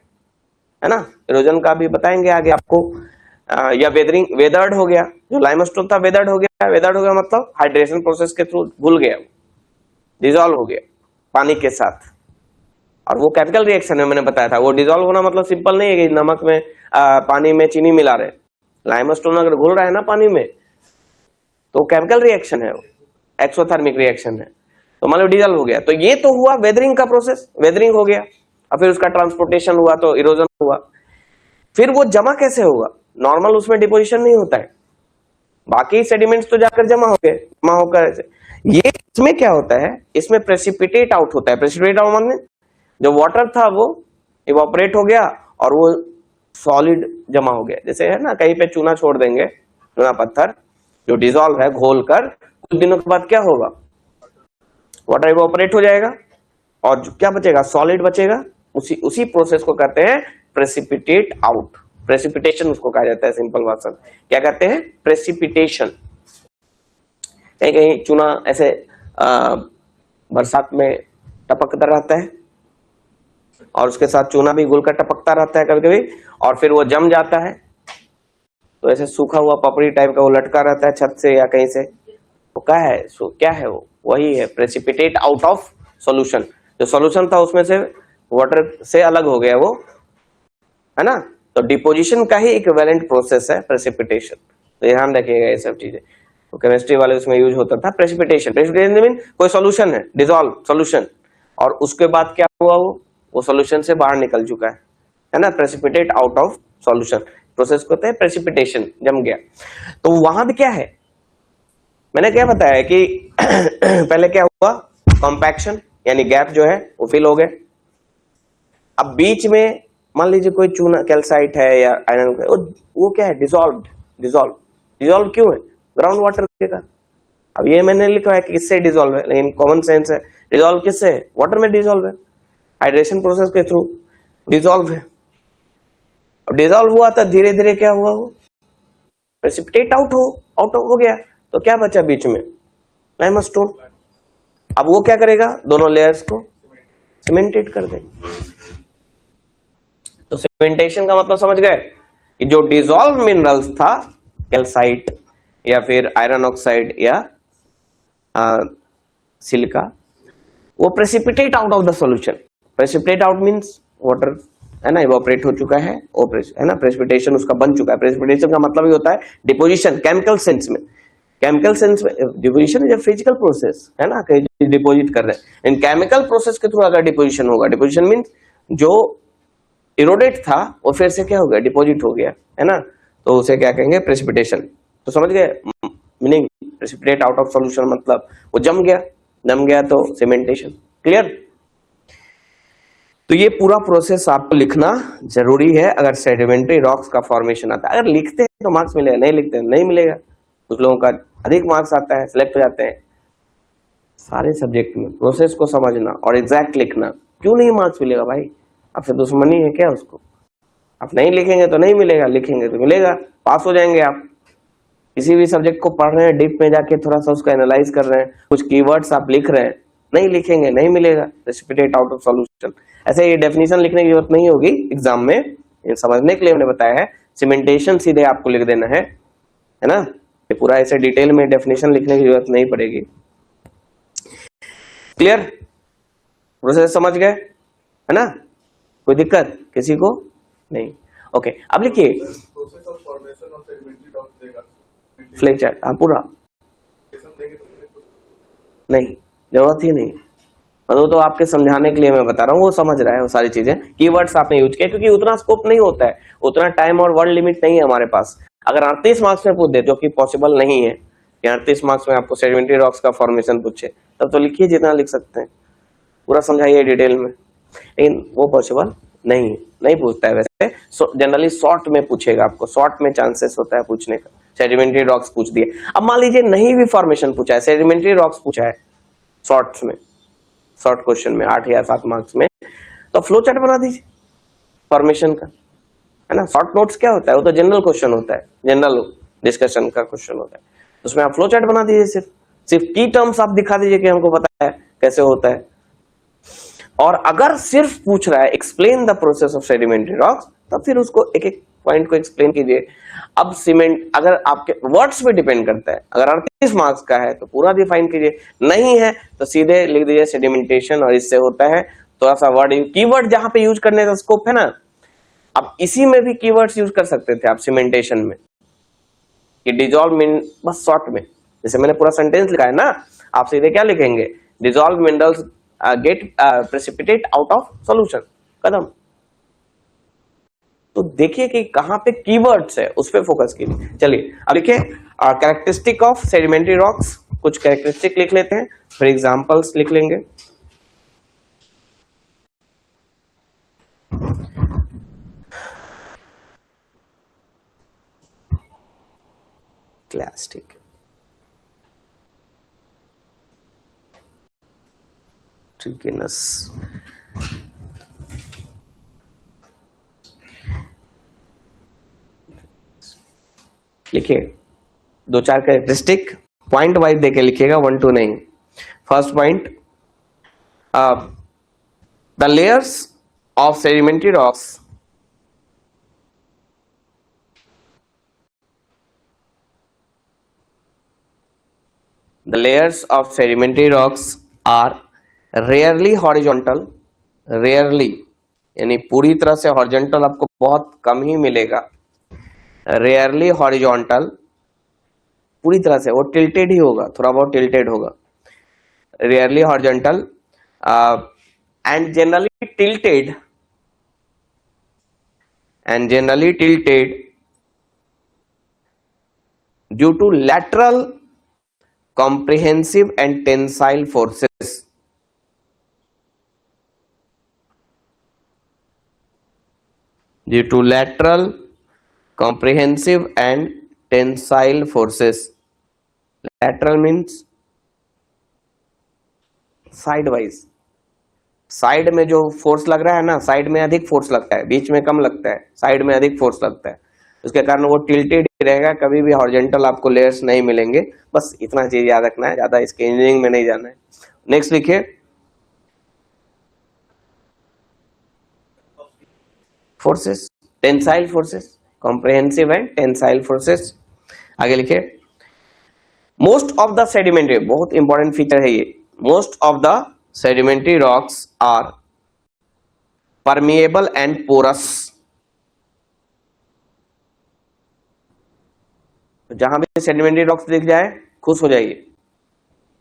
है ना, इरोजन का भी बताएंगे आगे आपको, या वेदर्ड हो गया, जो लाइमस्टोन था वेदर्ड हो गया मतलब हाइड्रेशन प्रोसेस के थ्रू घुल गया, डिसॉल्व हो गया पानी के साथ, और वो केमिकल रिएक्शन है, मैंने बताया था, वो डिसॉल्व होना मतलब सिंपल नहीं है कि नमक में पानी में चीनी मिला रहे, लाइमस्टोन अगर घुल रहा है ना पानी में तो केमिकल रिएक्शन है, वो एक्सोथर्मिक रिएक्शन है, तो मान लो डिसॉल्व हो गया, तो ये तो हुआ वेदरिंग का प्रोसेस, वेदरिंग हो गया, और फिर उसका ट्रांसपोर्टेशन हुआ तो इरोजन हुआ, फिर वो जमा कैसे होगा? नॉर्मल उसमें डिपोजिशन नहीं होता है, बाकी सेडिमेंट्स तो जाकर जमा होकर ये इसमें क्या होता है, इसमें प्रेसिपिटेट आउट होता है। प्रेसिपिटेट आउट माने जो वाटर था वो इवापोरेट हो गया और वो सॉलिड जमा हो गया। जैसे है ना, कहीं पे चूना छोड़ देंगे, चूना पत्थर जो डिसॉल्व है घोल कर, कुछ दिनों के बाद क्या होगा, वाटर इवापोरेट हो जाएगा और जो क्या बचेगा, सॉलिड बचेगा। उसी प्रोसेस को कहते हैं प्रेसिपिटेट आउट। प्रेसिपिटेशन उसको कहा जाता है, सिंपल वर्जन क्या कहते हैं, प्रेसिपिटेशन। कहीं कहीं चूना ऐसे बरसात में टपकता रहता है और उसके साथ चूना भी घुलकर टपकता रहता है कभी कभी, और फिर वो जम जाता है तो ऐसे सूखा हुआ पपड़ी टाइप का वो लटका रहता है छत से या कहीं से, वो क्या है, क्या है वो, वही है प्रेसिपिटेट आउट ऑफ सॉल्यूशन। जो सॉल्यूशन था उसमें से वाटर से अलग हो गया वो, है ना। तो डिपोजिशन का ही इक्विवेलेंट प्रोसेस है प्रेसिपिटेशन, तो ध्यान रखिएगा ये सब चीजें। तो केमिस्ट्री वाले उसमें यूज होता था प्रेसिपिटेशन। प्रेसिपिटेशन मीन कोई सॉल्यूशन है, डिसॉल्व सॉल्यूशन, और उसके बाद क्या हुआ, वो सॉल्यूशन से बाहर निकल चुका है ना, precipitate out of solution process को कहते हैं प्रेसिपिटेशन, जम गया। तो वहां भी क्या है, मैंने क्या बताया कि पहले क्या हुआ, कॉम्पैक्शन, यानी गैप जो है वो फिल हो गए। अब बीच में मान लीजिए कोई चूना कैल्साइट है या आयरन, वो क्या है, डिसॉल्व। डिसॉल्व क्यों है, ग्राउंड वाटर के कारण। अब ये मैंने लिखा है कि किससे डिसॉल्व है, लेकिन कॉमन सेंस है, डिसॉल्व किससे है, वाटर में डिसॉल्व है, हाइड्रेशन प्रोसेस के थ्रू डिसॉल्व है। अब डिसॉल्व हुआ तो धीरे धीरे क्या हुआ, वो प्रेसिपिटेट आउट हो गया। तो क्या बचा बीच में, लाइम स्टोन। अब वो क्या करेगा, दोनों लेयर्स को सीमेंटेड कर देगा। तो सीमेंटेशन का मतलब समझ गए कि जो डिसॉल्व मिनरल्स था, कैल्साइट या फिर आयरन ऑक्साइड या सिलिका, वो precipitate out of the solution. Precipitate out means water है ना, इवापोरेट हो चुका है, है ना, प्रेसिपिटेशन उसका बन चुका है। प्रेसिपिटेशन का मतलब ये होता है डिपोजिशन, केमिकल सेंस में। केमिकल सेंस में deposition is a physical process, है ना, कहीं डिपोजिट कर रहे हैं। इन केमिकल प्रोसेस के थ्रू अगर डिपोजिशन होगा, डिपोजिशन मींस जो इरोडेट था वो फिर से क्या हो गया, डिपोजिट हो गया, है ना, तो उसे क्या कहेंगे, प्रेसिपिटेशन। तो समझ गए meaning, precipitate out of solution मतलब वो जम गया तो सीमेंटेशन। क्लियर। तो ये पूरा प्रोसेस आपको लिखना जरूरी है अगर सेडिमेंट्री रॉक्स का फॉर्मेशन आता है। अगर लिखते हैं तो मार्क्स मिलेगा, नहीं लिखते हैं नहीं मिलेगा। कुछ लोगों का अधिक मार्क्स आता है, सिलेक्ट हो जाते हैं। सारे सब्जेक्ट में प्रोसेस को समझना और एग्जैक्ट लिखना, क्यों नहीं मार्क्स मिलेगा भाई, आपसे दुश्मनी है क्या उसको? आप नहीं लिखेंगे तो नहीं मिलेगा, लिखेंगे तो मिलेगा, पास हो जाएंगे आप। किसी भी सब्जेक्ट को पढ़ रहे हैं, डीप में जाके थोड़ा सा उसको एनालाइज कर रहे हैं, कुछ कीवर्ड्स आप लिख रहे हैं, नहीं लिखेंगे नहीं मिलेगा। प्रेसिपिटेट आउट ऑफ सॉल्यूशन, ऐसे ये डेफिनेशन लिखने की जरूरत नहीं होगी एग्जाम में, ये समझने के लिए मैंने बताया है। सीमेंटेशन सीधे आपको लिख देना है ना, ये पूरा ऐसे डिटेल में डेफिनेशन लिखने की जरूरत नहीं पड़ेगी। क्लियर, प्रोसेस समझ गए, है ना, कोई दिक्कत किसी को नहीं? ओके, अब लिखिए फ्लेक चार्ट, हाँ पूरा नहीं, जरूरत ही नहीं, मतलब तो आपके समझाने के लिए मैं बता रहा हूँ, वो समझ रहा है वो सारी चीजें। कीवर्ड्स आपने यूज किए क्योंकि उतना स्कोप नहीं होता है, उतना टाइम और वर्ड लिमिट नहीं है हमारे पास। अगर 38 मार्क्स में पूछ दे, जो कि पॉसिबल नहीं है कि 38 मार्क्स में आपको सेडिमेंट्री रॉक्स का फॉर्मेशन पूछे, तब तो लिखिए जितना लिख सकते हैं, पूरा समझाइए डिटेल में, लेकिन वो पॉसिबल नहीं पूछता है। वैसे जनरली शॉर्ट में पूछेगा आपको, शॉर्ट में चांसेस होता है पूछने का। सेडिमेंट्री रॉक्स पूछ दिए, अब मान लीजिए नहीं भी फॉर्मेशन पूछा है, सेडिमेंट्री रॉक्स पूछा है शॉर्ट्स में, शॉर्ट क्वेश्चन में 8 या 7 मार्क्स में, तो फ्लो चार्ट बना दीजिए फॉर्मेशन का, है ना। शॉर्ट नोट्स क्या होता है, वो तो जनरल क्वेश्चन होता है, जनरल डिस्कशन का क्वेश्चन होता है, उसमें आप फ्लो चार्ट बना दीजिए, सिर्फ की टर्म्स आप दिखा दीजिए कि हमको पता है कैसे होता है। और अगर सिर्फ पूछ रहा है explain the process of sedimentary rocks, तो फिर उसको एक एक पॉइंट को एक्सप्लेन कीजिए। अब सीमेंट अगर आपके वर्ड्स पे डिपेंड करता है, अगर 38 मार्क्स का है तो पूरा डिफाइन कीजिए, नहीं है तो सीधे लिख दीजिए सेडिमेंटेशन, और इससे होता है थोड़ा सा वर्ड, कीवर्ड जहां पे यूज करने का स्कोप है ना, अब इसी में भी कीवर्ड्स यूज कर सकते थे आप सीमेंटेशन में, कि डिजॉल्व मीन, बस शॉर्ट में, जैसे मैंने पूरा सेंटेंस लिखा है ना, आप सीधे क्या लिखेंगे, dissolve minerals get precipitate out of solution, कदम। तो देखिए कि कहां पे कीवर्ड्स है, उस पे फोकस कीजिए। चलिए अब लिखिए कैरेक्टरिस्टिक ऑफ सेडिमेंट्री रॉक्स, कुछ कैरेक्टरिस्टिक लिख लेते हैं, फिर एग्जांपल्स लिख लेंगे। क्लास्टिक ट्रिकीनेस, लिखिए दो चार कैरेक्टरिस्टिक, पॉइंट वाइज देके लिखिएगा, 1 2 नहीं। First point, the layers of sedimentary rocks the layers of sedimentary rocks are rarely horizontal, rarely यानी पूरी तरह से हॉरिजॉन्टल आपको बहुत कम ही मिलेगा, rarely horizontal, पूरी तरह से वो टिल्टेड ही होगा, थोड़ा बहुत टिल्टेड होगा, rarely horizontal and generally tilted due to lateral comprehensive and tensile forces, due to lateral comprehensive and tensile forces. lateral means side wise, side में जो फोर्स लग रहा है ना, साइड में अधिक फोर्स लगता है, बीच में कम लगता है, साइड में अधिक फोर्स लगता है, उसके कारण वो टिल्टेड रहेगा, कभी भी हॉरिजॉन्टल आपको लेयर्स नहीं मिलेंगे। बस इतना चीज याद रखना है, ज्यादा इसके इंजीनियरिंग में नहीं जाना है। नेक्स्ट लिखिए forces, tensile forces, comprehensive and tensile forces. आगे लिखिए मोस्ट ऑफ द सेडिमेंट्री, बहुत इंपॉर्टेंट फीचर है ये, most of the sedimentary rocks are permeable and porous. जहां भी सेडिमेंट्री रॉक्स दिख जाए खुश हो जाइए,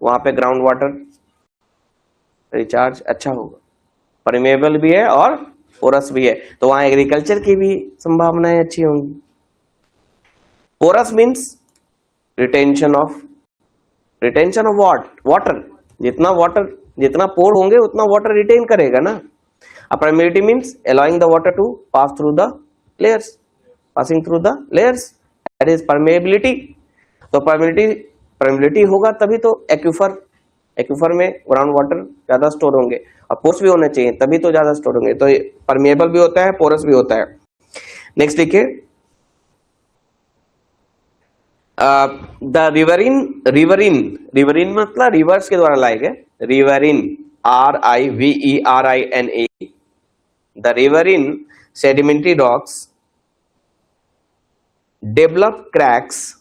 वहां पे ग्राउंड वाटर रिचार्ज अच्छा होगा, परमेबल भी है और पोरस भी है, तो वहां एग्रीकल्चर की भी संभावनाएं अच्छी होंगी। Porous means retention of water, जितना पोर होंगे उतना वाटर रिटेन करेगा ना। Permeability means allowing the water to pass through the layers, passing through the layers, that is permeability. तो परमेबिलिटी होगा तभी तो एक्यूफर में ग्राउंड वाटर ज्यादा स्टोर होंगे, और पोर्स भी होने चाहिए तभी तो ज्यादा स्टोर होंगे, तो परमेबल भी होता है, पोरस भी होता है। नेक्स्ट लिखिए द रिवरिन मतलब रिवर्स के द्वारा लाए गए, riverine RIVERINE, the riverine sedimentary rocks develop cracks,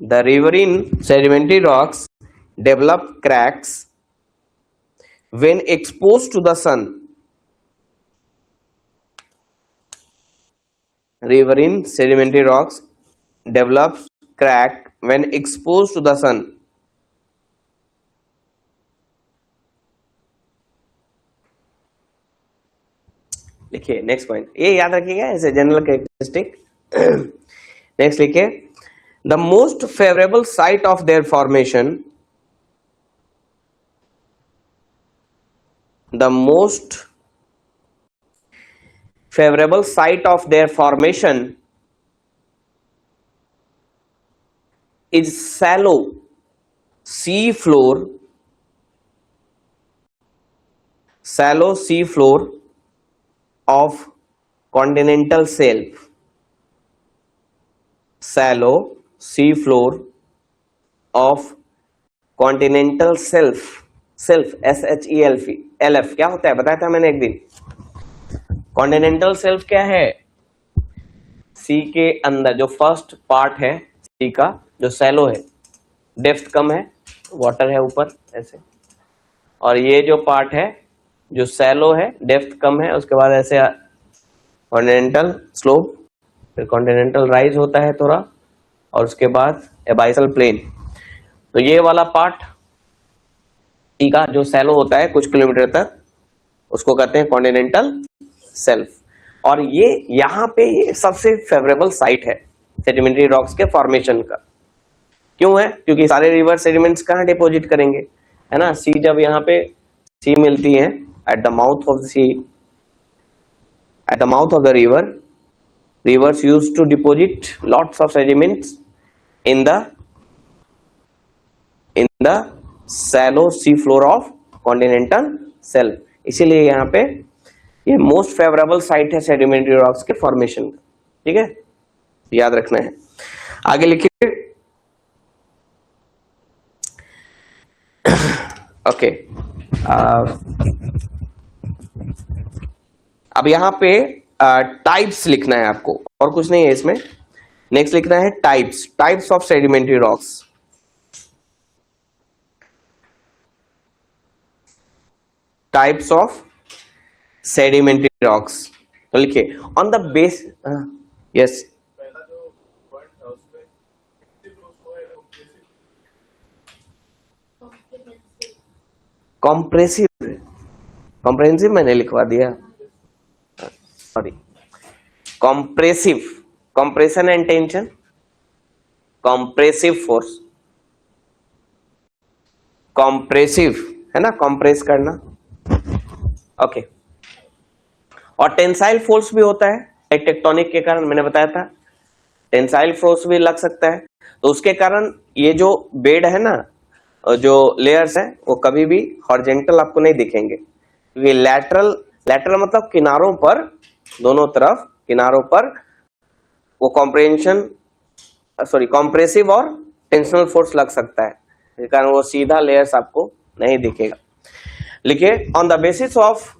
the riverine sedimentary rocks develop cracks when exposed to the sun. Riverine sedimentary rocks develops crack when exposed to the sun. लिखिए next point, ये याद रखिएगा ऐसे general characteristic. Next लिखिए the most favourable site of their formation, the most favourable site of their formation is shallow sea floor, shallow sea floor of continental shelf, shallow sea floor of continental shelf, shelf SHELF क्या होता है बताया था मैंने एक दिन। Continental shelf क्या है, सी के अंदर जो फर्स्ट पार्ट है सी का जो सैलो है, डेप्थ कम है, वाटर है ऊपर ऐसे, और ये जो पार्ट है जो सैलो है डेप्थ कम है, उसके बाद ऐसे कॉन्टिनेंटल स्लोप, फिर कॉन्टिनेंटल राइज होता है थोड़ा, और उसके बाद एबाइसल प्लेन। तो ये वाला पार्ट सी का जो सैलो होता है कुछ किलोमीटर तक, उसको कहते हैं कॉन्टिनेंटल शेल्फ। और ये यहाँ पे ये सबसे फेवरेबल साइट है सेडिमेंट्री रॉक्स के फॉर्मेशन का। क्यों है? क्योंकि सारे रिवर सेडिमेंट्स कहाँ डिपॉजिट करेंगे, है ना? सी, जब यहाँ पे सी मिलती है at the mouth of the sea, at the mouth of the river, rivers used to deposit lots of sediments in the shallow sea floor of continental shelf। इसीलिए यहाँ पे ये मोस्ट फेवरेबल साइट है sedimentary rocks के formation का। ठीक है, याद रखना है। आगे लिखिए। ओके, अब यहाँ पे टाइप्स लिखना है आपको, और कुछ नहीं है इसमें। नेक्स्ट लिखना है types of sedimentary rocks. Types of sedimentary rocks, तो लिखिए on the base. Yes, comprehensive मैंने लिखवा दिया, sorry. Compressive, compression and tension, compressive force, compressive है ना, कॉम्प्रेस करना। ओके, और टेंसाइल फोर्स भी होता है टेक्टोनिक के कारण, मैंने बताया था टेंसाइल फोर्स भी लग सकता है। तो उसके कारण ये जो बेड है ना, जो लेयर्स है, वो कभी भी हॉरिजॉन्टल आपको नहीं दिखेंगे, क्योंकि लैटरल मतलब किनारों पर, दोनों तरफ किनारों पर वो कॉम्प्रेसिव और टेंशनल फोर्स लग सकता है, इस कारण वो सीधा लेयर्स आपको नहीं दिखेगा। लिखिए on the basis of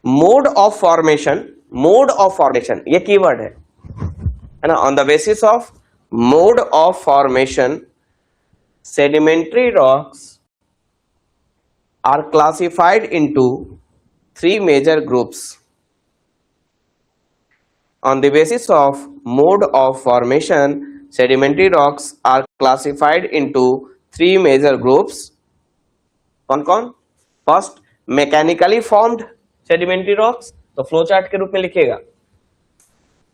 mode of formation, ये कीवर्ड है ना। On the basis of mode of formation, sedimentary rocks are classified into 3 major groups. On the basis of mode of formation, sedimentary rocks are classified into 3 major groups. कौन? First, mechanically formed sedimentary rocks, तो flow chart के रूप में लिखिएगा।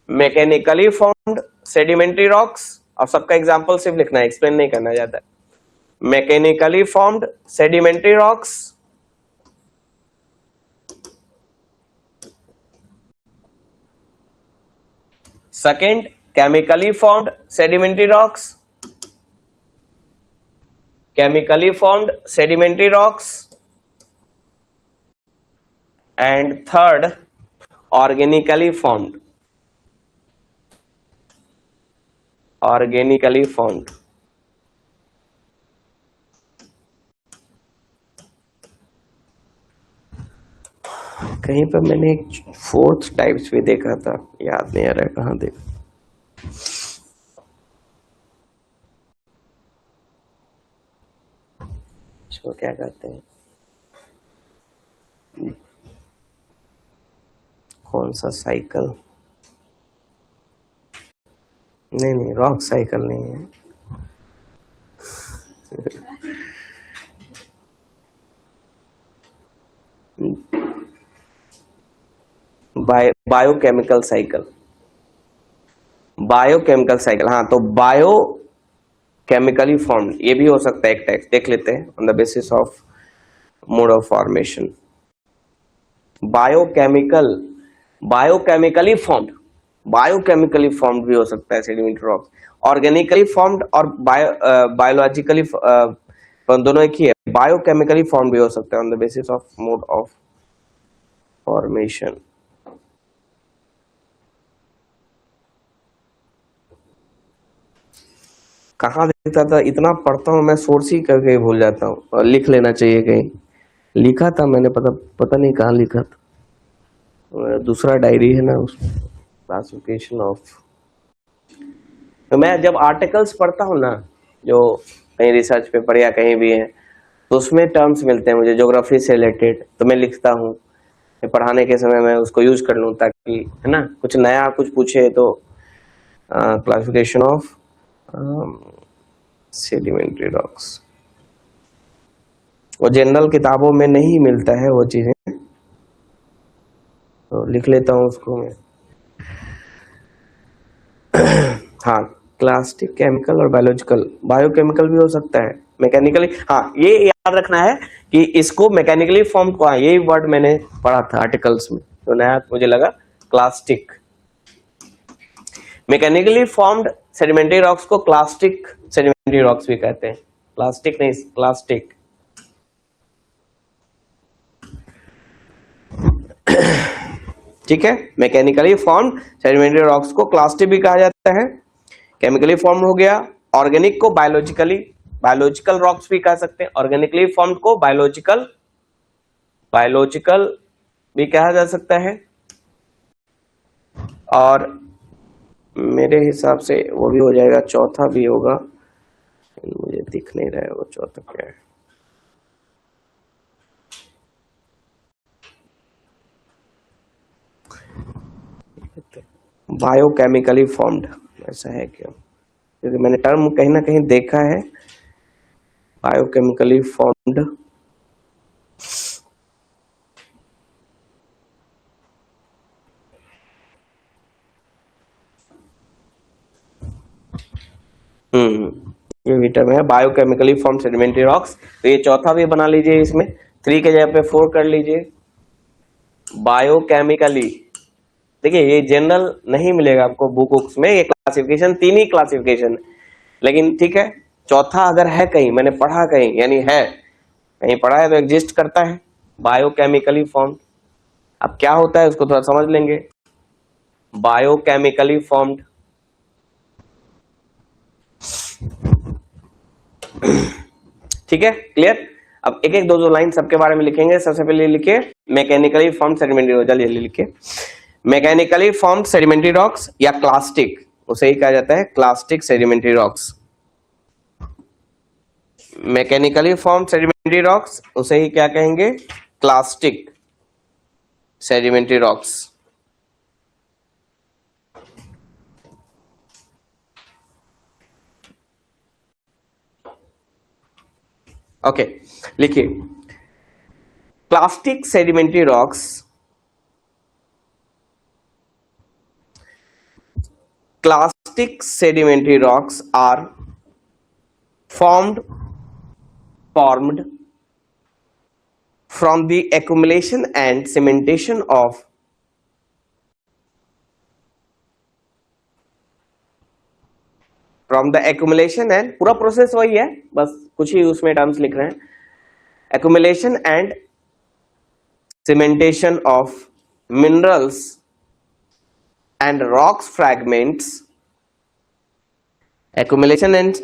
mechanically formed sedimentary rocks, अब सबका example सिर्फ लिखना है, एक्सप्लेन नहीं करना ज्यादा। mechanically formed sedimentary rocks, second chemically formed sedimentary rocks, and third organically formed, कहीं पर मैंने एक फोर्थ टाइप्स भी देखा था, याद नहीं आ रहा है कहाँ देखा। इसको क्या कहते हैं, कौन सा साइकिल? नहीं, रॉक साइकिल नहीं है। बायोकेमिकल साइकिल, हाँ, तो बायोकेमिकली फॉर्म्ड ये भी हो सकता है एक टाइप, देख लेते हैं। On the basis of mode of formation, biochemically formed भी हो सकता है सेडिमेंट्री रॉक्स। ऑर्गेनिकली फॉर्म्ड और बायोलॉजिकली दोनों एक ही है। बायोकेमिकली फॉर्म्ड भी हो सकता है on the basis of mode of formation. कहाँ देखता था, इतना पढ़ता हूँ मैं, सोर्स ही करके भूल जाता हूँ, और लिख लेना चाहिए, कहीं लिखा था मैंने, पता नहीं कहाँ लिखा था। दूसरा डायरी है ना, उस क्लासिफिकेशन ऑफ। तो मैं जब आर्टिकल्स पढ़ता हूँ ना, जो कहीं रिसर्च पेपर या कहीं भी है, तो उसमें टर्म्स मिलते हैं मुझे ज्योग्राफी से रिलेटेड, तो मैं लिखता हूँ पढ़ाने के समय मैं उसको यूज कर लूँ, ताकि है ना कुछ नया कुछ पूछे तो। क्लासिफिकेशन ऑफ सेडिमेंट्री रॉक्स, वो जनरल किताबों में नहीं मिलता है वो चीजें, तो लिख लेता हूँ उसको मैं। हाँ, क्लास्टिक, केमिकल और बायोलॉजिकल। बायोकेमिकल भी हो सकता है, मैकेनिकली। हाँ, ये याद रखना है कि इसको मैकेनिकली फॉर्म को, हाँ यही वर्ड मैंने पढ़ा था आर्टिकल्स में, तो नया मुझे लगा clastic. Mechanically formed sedimentary rocks को क्लास्टिक सेडिमेंट्री रॉक्स भी कहते हैं, प्लास्टिक नहीं, क्लास्टिक। ठीक है, मैकेनिकली फॉर्म्ड सेडिमेंट्री रॉक्स को क्लास्टिक भी कहा जाता है। केमिकली फॉर्म हो गया। ऑर्गेनिक को बायोलॉजिकल रॉक्स भी कह सकते हैं। ऑर्गेनिकली फॉर्म्ड को बायोलॉजिकल भी कहा जा सकता है। और मेरे हिसाब से वो भी हो जाएगा, चौथा भी होगा, मुझे दिख नहीं रहा है वो चौथा क्या है। बायोकेमिकली फॉर्म्ड, ऐसा है क्या? क्योंकि मैंने टर्म कहीं ना कहीं देखा है, बायोकेमिकली फॉर्म्ड। ये भी टर्म है, बायोकेमिकली फॉर्म्ड सेडिमेंट्री रॉक्स। तो ये चौथा भी बना लीजिए, इसमें 3 के जगह पे 4 कर लीजिए। बायोकेमिकली, देखिए ये जनरल नहीं मिलेगा आपको बुक्स में, ये क्लासिफिकेशन 3 ही क्लासिफिकेशन, लेकिन ठीक है, चौथा अगर है कहीं, मैंने पढ़ा कहीं, यानी है कहीं पढ़ा है तो एग्जिस्ट करता है, बायोकेमिकली फॉर्म्ड। अब क्या होता है उसको थोड़ा समझ लेंगे। बायोकेमिकली फॉर्म्ड, ठीक है, क्लियर। अब एक एक दो लाइन सबके बारे में लिखेंगे। सबसे पहले लिखिए मैकेनिकली फॉर्म्ड सेडिमेंट्री रॉक्स, जल्दी लिखिए। मैकेनिकली फॉर्म्ड सेडिमेंट्री रॉक्स या क्लास्टिक, उसे ही कहा जाता है clastic sedimentary rocks. Mechanically formed sedimentary rocks, उसे ही क्या कहेंगे? Clastic sedimentary rocks. ओके, लिखिए clastic sedimentary rocks, clastic sedimentary rocks are formed from the accumulation and cementation of पूरा प्रोसेस वही है, बस कुछ ही उसमें टर्म्स लिख रहे हैं। accumulation and cementation of minerals and rocks fragments, accumulation and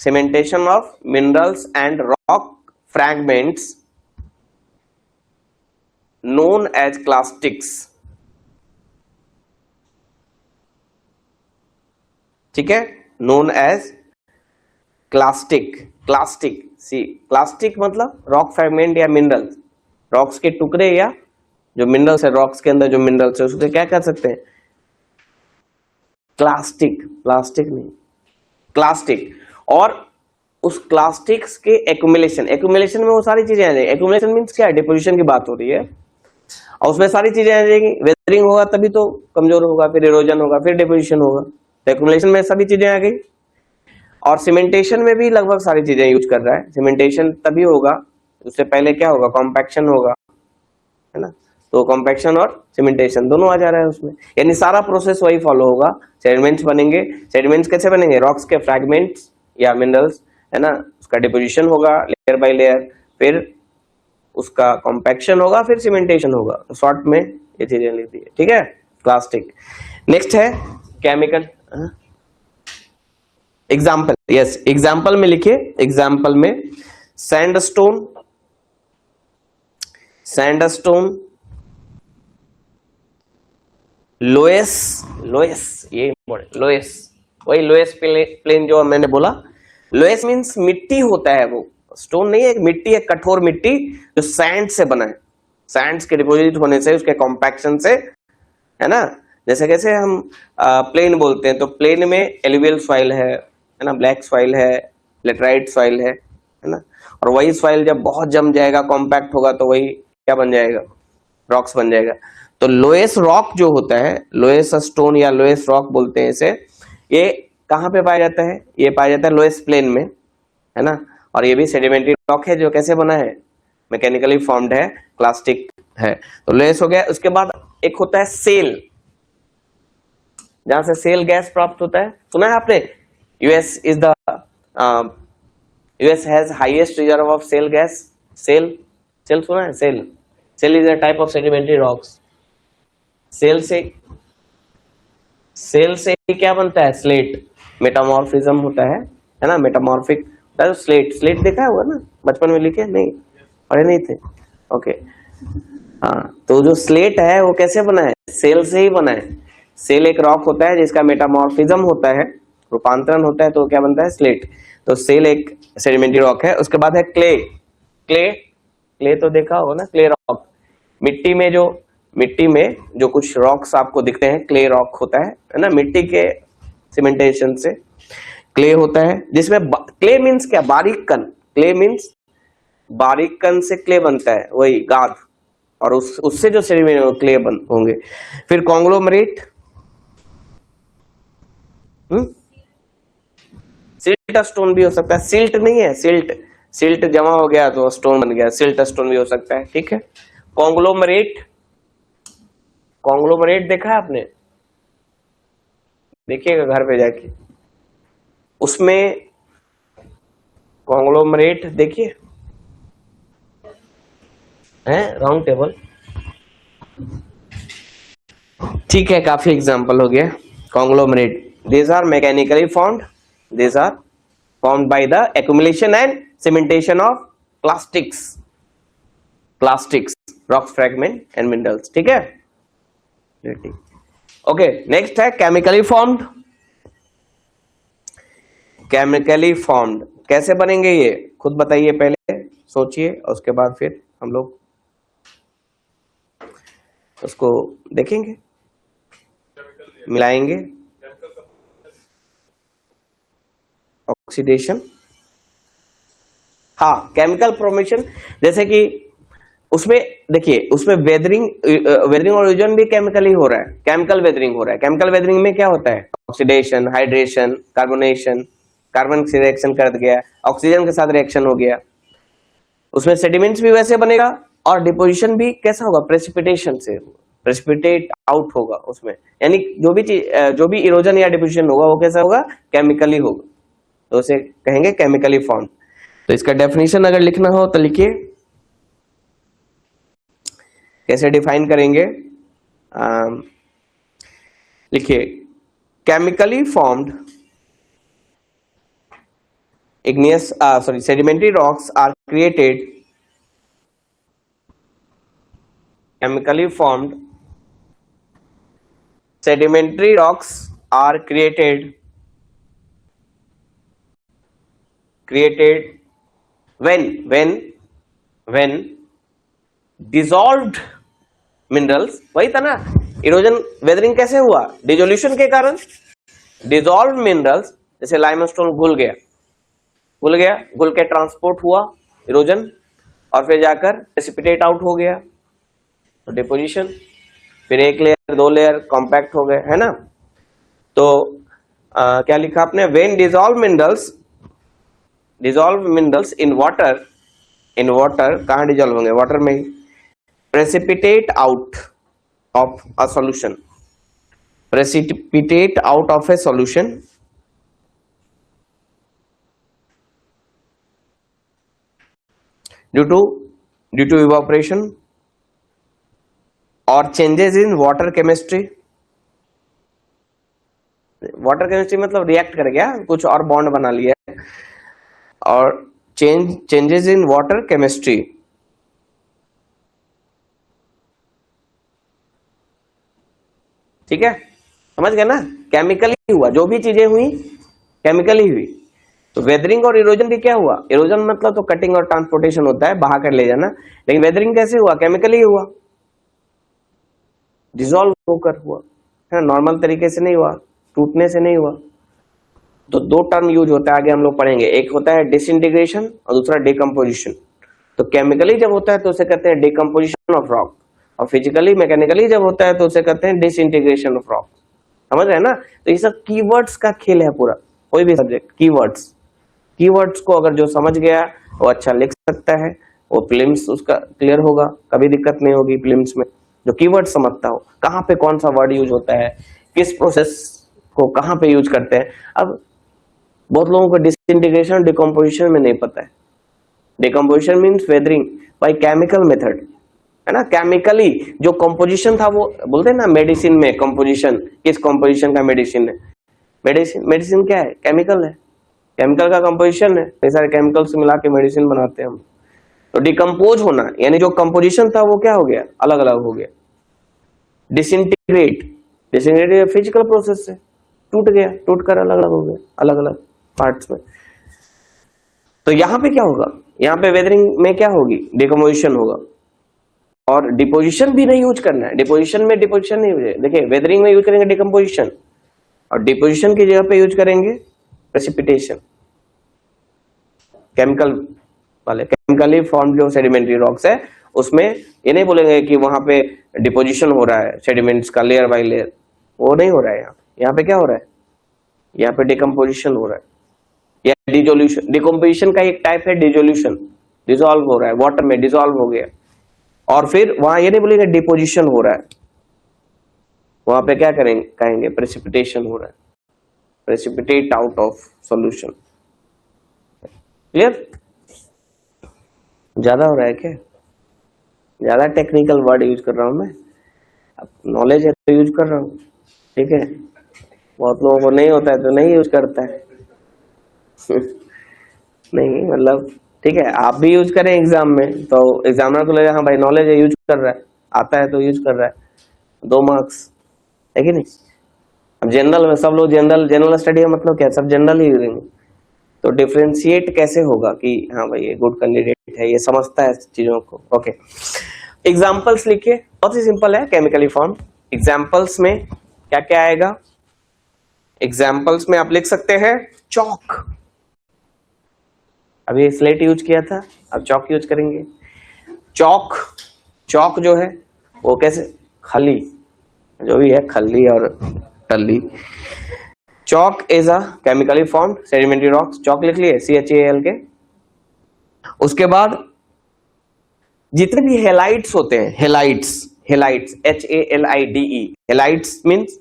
cementation of minerals and rock fragments known as clastics। ठीक है, known as क्लास्टिक। क्लास्टिक मतलब रॉक फ्रैगमेंट या मिनरल्स, रॉक्स के टुकड़े या जो मिनरल्स है, रॉक्स के अंदर जो मिनरल्स है उसको क्या कह सकते हैं? क्लास्टिक। प्लास्टिक नहीं, क्लास्टिक। और उस क्लास्टिक्स के एक्यूमुलेशन में वो सारी चीजें आ जाएंगी। एक्यूमुलेशन मींस क्या है? डिपोजिशन की बात हो रही है, और उसमें सारी चीजें आ जाएंगी। वेदरिंग होगा तभी तो कमजोर होगा, फिर इरोजन होगा, फिर डिपोजिशन होगा। तो एक्यूमुलेशन में सभी चीजें आ गई। और सीमेंटेशन में भी लगभग सारी चीजें यूज कर रहा है। सीमेंटेशन तभी होगा, उससे पहले क्या होगा? कॉम्पैक्शन होगा, है ना। तो कॉम्पैक्शन और सीमेंटेशन दोनों आ जा रहा है उसमें, यानी सारा प्रोसेस वही फॉलो होगा। सेडिमेंट्स बनेंगे। सेडिमेंट्स कैसे बनेंगे? रॉक्स के फ्रैगमेंट्स या मिनरल्स, है ना, उसका डिपोजिशन होगा लेयर बाय लेयर, फिर उसका कॉम्पैक्शन होगा, फिर सीमेंटेशन होगा। तो शॉर्ट में ये चीजें लिख दी है, ठीक है। प्लास्टिक। नेक्स्ट है केमिकल। एग्जाम्पल, यस, एग्जाम्पल में लिखिए। एग्जाम्पल में सैंडस्टोन, लोएस, ये लोएस, वही लोएस प्लेन जो मैंने बोला। लोएस मींस मिट्टी होता है, वो स्टोन नहीं है, एक मिट्टी है, कठोर मिट्टी जो सैंड से बना है। सैंड्स के डिपोजिट होने से, उसके कॉम्पैक्शन से, है ना। जैसे कैसे हम प्लेन बोलते हैं, तो प्लेन में एलुवियल सॉइल है ना, ब्लैक सॉइल है, लेटराइट सॉइल है ना। और वही सॉइल जब बहुत जम जाएगा, कॉम्पैक्ट होगा, तो वही क्या बन जाएगा, रॉक्स बन जाएगा। तो लोएस्ट रॉक जो होता है, लोएस्ट स्टोन या लोएस्ट रॉक बोलते हैं इसे, ये कहाँ पे पाया जाता है, ये पाया जाता है लोएस्ट प्लेन में, है ना। और ये भी सेडिमेंट्री रॉक है जो कैसे बना है, मैकेनिकली फॉर्म्ड है, क्लास्टिक है। तो लोएस्ट हो गया। उसके बाद एक होता है सेल, जहां से सेल गैस प्राप्त होता है, सुना है आपने, US is the US has highest reserve of shale gas. Shale, shale सुना है, shale, shale is a type of sedimentary rocks. Shale से क्या बनता है, स्लेट, मेटामॉर्फिज्म होता है ना, मेटामॉर्फिक स्लेट। स्लेट देखा हुआ ना, बचपन में लिखे नहीं, पढ़े नहीं थे, ओके। हाँ, तो जो स्लेट है वो कैसे बना है, सेल से ही बना है। सेल एक रॉक होता है जिसका मेटामॉर्फिज्म होता है, रूपांतरण होता है, तो क्या बनता है, स्लेट। तो सेल एक सेडिमेंट्री रॉक है। उसके बाद है क्ले। क्ले तो देखा होगा ना, क्ले रॉक, मिट्टी में जो कुछ रॉक्स आपको दिखते हैं, क्ले रॉक होता है ना, मिट्टी के सीमेंटेशन से क्ले होता है, जिसमें क्ले मीन्स क्या, बारीक कण। क्ले मीन्स बारीक कण से क्ले बनता है, वही गाद, और उससे जो सेडिमेंट क्ले होंगे। फिर कॉन्ग्लोमरेट, सिल्ट स्टोन भी हो सकता है, सिल्ट नहीं है, सिल्ट जमा हो गया तो स्टोन बन गया, सिल्ट स्टोन भी हो सकता है, ठीक है। कॉन्ग्लोमरेट देखा है आपने, देखिएगा घर पे जाके, उसमें कॉन्ग्लोमरेट देखिए, है राउंड टेबल, ठीक है, काफी एग्जांपल हो गया। Conglomerate, these are mechanically formed, these are formed by the accumulation and cementation of plastics, rock fragment and minerals, ठीक है। ओके, नेक्स्ट है केमिकली फॉर्म्ड। कैसे बनेंगे ये, खुद बताइए, पहले सोचिए, और उसके बाद फिर हम लोग उसको देखेंगे, मिलाएंगे। ऑक्सीडेशन, हाँ, केमिकल फॉर्मेशन, जैसे कि उसमें देखिए, उसमें वेदरिंग और इरोजन भी केमिकली हो रहा है, केमिकल वेदरिंग हो रहा है। केमिकल वेदरिंग में क्या होता है, ऑक्सीडेशन, हाइड्रेशन, कार्बोनेशन, कार्बन से रिएक्शन कर गया, ऑक्सीजन के साथ रिएक्शन हो गया, उसमें सेडिमेंट्स भी वैसे बनेगा, और डिपोजिशन भी कैसा होगा, प्रेसिपिटेशन से, प्रेसिपिटेट आउट होगा उसमें, यानी जो भी इरोजन या डिपोजिशन होगा वो कैसा होगा, केमिकली होगा, तो उसे कहेंगे केमिकली फॉर्म। तो इसका डेफिनेशन अगर लिखना हो तो लिखिए, कैसे डिफाइन करेंगे, लिखिए, chemically formed igneous sedimentary rocks are created, chemically formed sedimentary rocks are created when dissolved minerals, वही था ना, इरोजन वेदरिंग कैसे हुआ, डिसोल्यूशन के कारण। डिसॉल्व मिनरल्स, जैसे लाइमस्टोन घुल के ट्रांसपोर्ट हुआ इरोजन, और फिर जाकर प्रेसिपिटेट आउट हो गया, तो डिपोजिशन, फिर एक लेयर, दो लेयर कॉम्पैक्ट हो गए, है ना। तो क्या लिखा आपने, when dissolve minerals in water, कहां डिसॉल्व होंगे, वाटर में ही, precipitate out of a solution, precipitate out of a solution due to evaporation or changes in water chemistry। Water chemistry मतलब रिएक्ट कर गया, कुछ और बॉन्ड बना लिया, और चेंजेस इन वाटर केमिस्ट्री, ठीक है, समझ गए ना, केमिकली हुआ, जो भी चीजें हुई केमिकली हुई। तो वेदरिंग और इरोजन भी क्या हुआ, इरोजन मतलब तो कटिंग और ट्रांसपोर्टेशन होता है, बहा कर ले जाना, लेकिन वेदरिंग कैसे हुआ, केमिकली हुआ, डिसॉल्व होकर हुआ, है, नॉर्मल तरीके से नहीं हुआ, टूटने से नहीं हुआ। तो दो टर्म यूज होता है, आगे हम लोग पढ़ेंगे। एक होता है डिसइंटीग्रेशन और दूसरा डिकम्पोजिशन। तो केमिकली जब होता है तो उसे कहते हैं डिकम्पोजिशन ऑफ रॉक, और फिजिकली मैकेनिकली जब होता है तो उसे कहते हैं डिसइंटीग्रेशन ऑफ रॉक। समझ रहे हैं ना? तो ये सब कीवर्ड्स का खेल है पूरा, कोई भी सब्जेक्ट कीवर्ड्स को अगर जो समझ गया वो अच्छा लिख सकता है, वो प्रीलिम्स उसका क्लियर होगा, कभी दिक्कत नहीं होगी प्रीलिम्स में। जो कीवर्ड समझता हो, कहाँ पे कौन सा वर्ड यूज होता है, किस प्रोसेस को कहाँ पे यूज करते हैं। अब बहुत लोगों को डिसइंटीग्रेशन डिकम्पोजिशन में नहीं पता है। Decomposition means weathering by chemical method, है ना। केमिकली जो कंपोजिशन था, वो बोलते हैं ना मेडिसिन में कंपोजिशन, किस कंपोजिशन का मेडिसिन है। मेडिसिन क्या है? केमिकल है, केमिकल का कंपोजिशन है, कई सारे केमिकल्स मिला के मेडिसिन बनाते हैं हम। तो डिकम्पोज होना यानी जो कंपोजिशन था वो क्या हो गया? अलग अलग हो गया। डिसइंटीग्रेट फिजिकल प्रोसेस से टूट गया, टूट कर अलग अलग हो गया, अलग अलग पार्ट्स में। तो यहां पे क्या होगा? यहाँ पे वेदरिंग में क्या होगी? डिकम्पोजिशन होगा। और डिपोजिशन भी नहीं यूज करना है, डिपोजिशन नहीं यूज है। देखिए वेदरिंग में यूज करेंगे डिकम्पोजिशन, और डिपोजिशन की जगह पे यूज करेंगे प्रेसिपिटेशन। केमिकल वाले केमिकली फॉर्म जो सेडिमेंट्री रॉक्स है, उसमें ये नहीं बोलेंगे कि वहां पे डिपोजिशन हो रहा है सेडिमेंट्स का लेयर बाय लेयर, वो नहीं हो रहा है। यहाँ पे क्या हो रहा है? यहाँ पे डिकम्पोजिशन हो रहा है या डिसोल्यूशन। डिकम्पोजिशन का एक टाइप है डिसोल्यूशन, डिसॉल्व हो रहा है, वाटर में डिसॉल्व हो गया। और फिर वहां ये नहीं बोलेंगे डिपोजिशन हो रहा है, वहां पे क्या कहेंगे प्रेसिपिटेशन हो रहा है, precipitate out of solution. Clear? ज्यादा हो रहा है क्या? ज्यादा टेक्निकल वर्ड यूज कर रहा हूं मैं, अब नॉलेज है तो यूज कर रहा हूं, ठीक है। बहुत लोगों को नहीं होता है तो नहीं यूज करता है नहीं मतलब ठीक है, आप भी यूज करें एग्जाम में, तो एग्जामिनर को लगेगा हाँ भाई नॉलेज है, यूज कर रहा है, आता है तो यूज कर रहा है, 2 मार्क्स है कि नहीं। अब जनरल में सब लोग जनरल स्टडी का मतलब क्या है? सब जनरल ही करेंगे। तो डिफरेंशिएट कैसे होगा कि हाँ भाई ये गुड कैंडिडेट है, ये समझता है चीजों को। ओके, एग्जांपल्स लिखिए, बहुत ही सिंपल है केमिकली फॉर्म। एग्जांपल्स में क्या क्या आएगा? एग्जांपल्स में आप लिख सकते हैं चौक, अभी स्लेट यूज किया था, अब चौक यूज करेंगे। चौक जो है वो कैसे? खली, जो भी है खली और टली। Chalk is a chemically formed sedimentary rocks. Chalk लिख लिए CHAL के। उसके बाद जितने भी हेलाइट्स होते हैं, halides HALIDE, halides means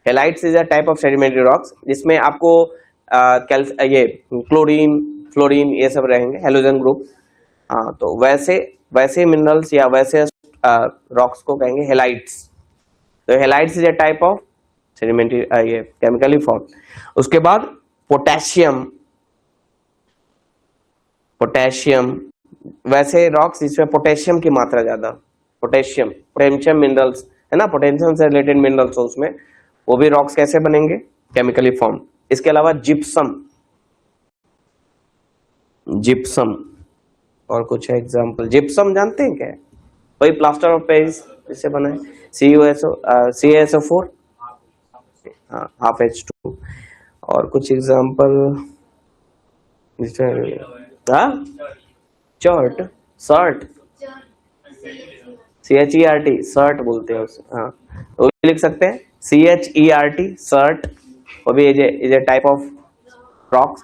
halides is a type of sedimentary rocks जिसमें आपको ये क्लोरीन, फ्लोरीन ये सब रहेंगे, हेलोजन ग्रुप। हाँ, तो वैसे मिनरल्स या वैसे रॉक्स को कहेंगे हेलाइट्स। तो halides is a type of sedimentary ये केमिकली फॉर्म। उसके बाद पोटेशियम वैसे रॉक्स जिसमें पोटेशियम की मात्रा ज्यादा, पोटेशियम मिनरल्स है ना, पोटेशियम से रिलेटेड मिनरल्स हो उसमें, वो भी रॉक्स कैसे बनेंगे? Chemically form. इसके अलावा जिप्सम और कुछ है एग्जांपल। जिप्सम जानते हैं क्या? वही प्लास्टर ऑफ पेरिस जिससे बना है, CaSO4 हाफ H2। और कुछ एग्जांपल शर्ट CHERT शर्ट बोलते हैं उसे, हाँ वो भी लिख सकते हैं CHERT शर्ट, वो भी is a type of rocks.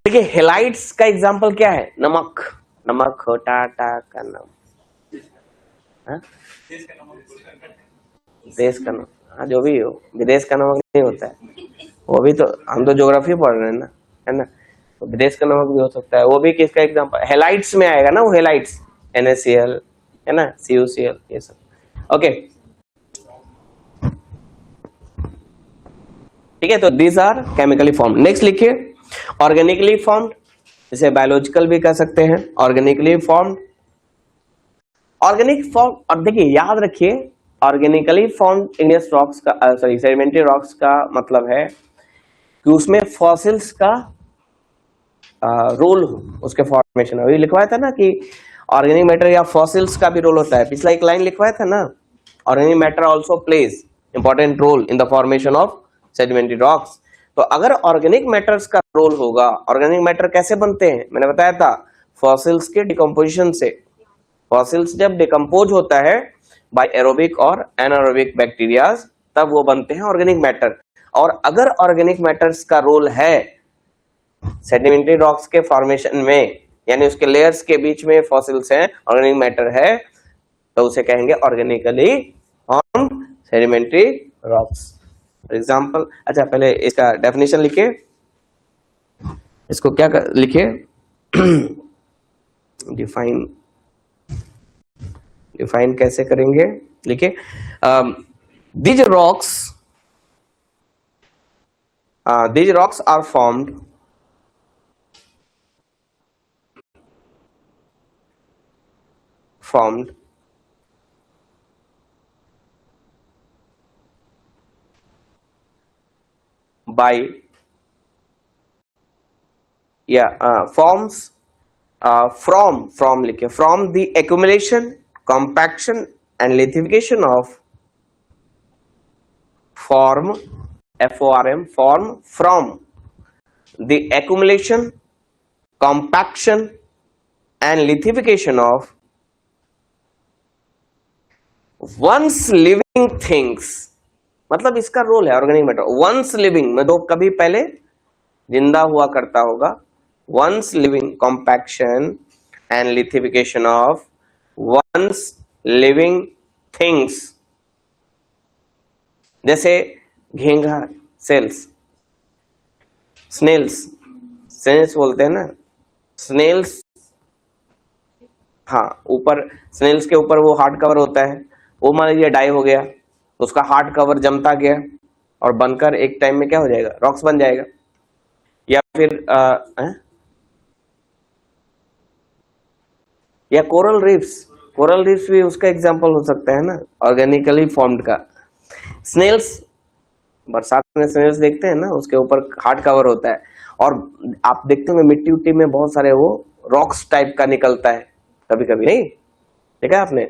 देखिए हेलाइट्स का एग्जांपल क्या है? नमक होटा का नाम, देश का नाम, हाँ जो भी हो, विदेश का नमक नहीं होता है, वो भी तो हम तो ज्योग्राफी पढ़ रहे हैं ना, है ना। तो विदेश का नमक भी हो सकता है, वो भी किसका एग्जांपल? हेलाइट्स में आएगा ना, वो हेलाइट्स NaCl है ना, CuCl ये सब। ओके ठीक है, तो these are chemically form. Next लिखिए ऑर्गेनिकली फॉर्म्ड, इसे बायोलॉजिकल भी कह सकते हैं। ऑर्गेनिकली फॉर्म्ड, ऑर्गेनिक फॉर्म, और देखिए याद रखिए ऑर्गेनिकली फॉर्म्ड इग्नियस रॉक्स का सेडिमेंट्री रॉक्स का मतलब है कि उसमें फॉसिल्स का रोल हो उसके फॉर्मेशन में। अभी लिखवाया था ना कि ऑर्गेनिक मैटर या फॉसिल्स का भी रोल होता है। पिछला एक लाइन लिखवाया था ना, organic matter also plays important role in the formation of sedimentary rocks. तो अगर ऑर्गेनिक मैटर्स का रोल होगा, ऑर्गेनिक मैटर कैसे बनते हैं, मैंने बताया था फॉसिल्स के डिकम्पोजिशन से। फॉसिल्स जब डिकम्पोज होता है बाय एरोबिक और एनारोबिक बैक्टीरिया, तब वो बनते हैं ऑर्गेनिक मैटर। और अगर ऑर्गेनिक मैटर्स का रोल है सेडिमेंट्री रॉक्स के फॉर्मेशन में, यानी उसके लेयर्स के बीच में फॉसिल्स हैं, ऑर्गेनिक मैटर है, तो उसे कहेंगे organically formed sedimentary rocks. For example, अच्छा पहले इसका डेफिनेशन लिखिए, इसको क्या लिखिए डिफाइन कैसे करेंगे, लिखिए these rocks are formed by forms from लिखिए from the accumulation, compaction and lithification of form from the accumulation, compaction and lithification of once living things। मतलब इसका रोल है ऑर्गेनिक मैटर वंस लिविंग में, तो कभी पहले जिंदा हुआ करता होगा। Once living, compaction and lithification of once living things, जैसे घेंघा, सेल्स, स्नेल्स बोलते हैं ना, स्नेल्स, हाँ ऊपर स्नेल्स के ऊपर वो हार्ड कवर होता है, वो मान लीजिए डाई हो गया, उसका हार्ड कवर जमता गया और बनकर एक टाइम में क्या हो जाएगा, रॉक्स बन जाएगा। या फिर या कोरल रीफ्स भी उसका एग्जांपल हो सकता है ना, ऑर्गेनिकली फॉर्म्ड का। स्नेल्स, बरसात में स्नेल्स देखते हैं ना, उसके ऊपर हार्ड कवर होता है, और आप देखते होंगे मिट्टी उट्टी में बहुत सारे वो रॉक्स टाइप का निकलता है कभी कभी, नहीं देखा आपने,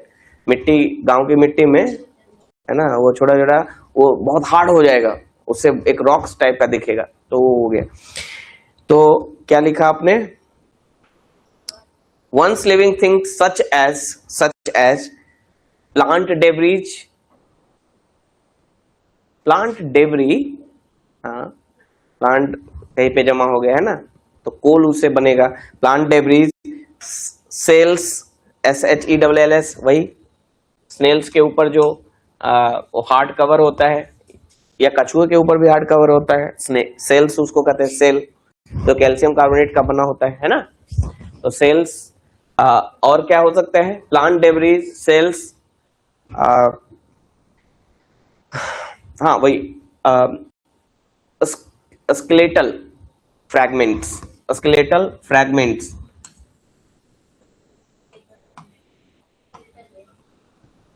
मिट्टी गांव की मिट्टी में है ना, वो छोटा छोटा वो बहुत हार्ड हो जाएगा, उससे एक रॉक्स टाइप का दिखेगा, तो वो हो गया। तो क्या लिखा आपने, once living things such as plant debris, plant कहीं पे जमा हो गया है ना, तो कोल उससे बनेगा। प्लांट डेब्रीज, सेल्स, SHELLS, वही स्नेल्स के ऊपर जो हार्ड कवर होता है, या कछुए के ऊपर भी हार्ड कवर होता है, सेल्स उसको कहते हैं सेल, तो कैल्शियम कार्बोनेट का बना होता है ना, तो सेल्स। और क्या हो सकता है, प्लांट डेब्रीज, सेल्स, हाँ वही स्केलेटल फ्रैगमेंट्स,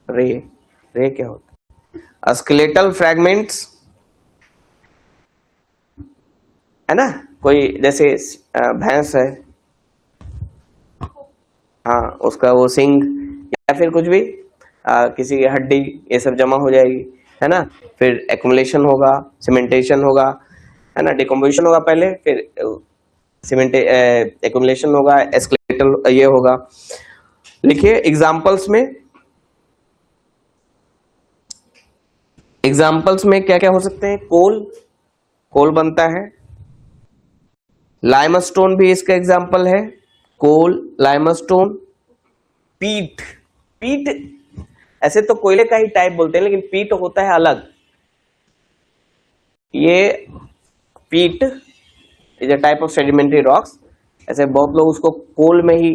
रे क्या होता है, स्केलेटल फ्रैगमेंट्स है ना, कोई जैसे भैंस है, हाँ उसका वो सिंग, या फिर कुछ भी किसी की हड्डी, ये सब जमा हो जाएगी है ना, फिर एक्युमुलेशन होगा, सीमेंटेशन होगा है ना, डिकम्पोजिशन होगा पहले, फिर एक्युमुलेशन होगा, स्केलेटल ये होगा। लिखिए एग्जाम्पल्स में क्या क्या हो सकते हैं, कोल बनता है, लाइमस्टोन भी इसका एग्जाम्पल है, कोल, लाइमस्टोन, पीट ऐसे तो कोयले का ही टाइप बोलते हैं, लेकिन पीट होता है अलग। ये पीट is a type of sedimentary rocks, ऐसे बहुत लोग उसको कोल में ही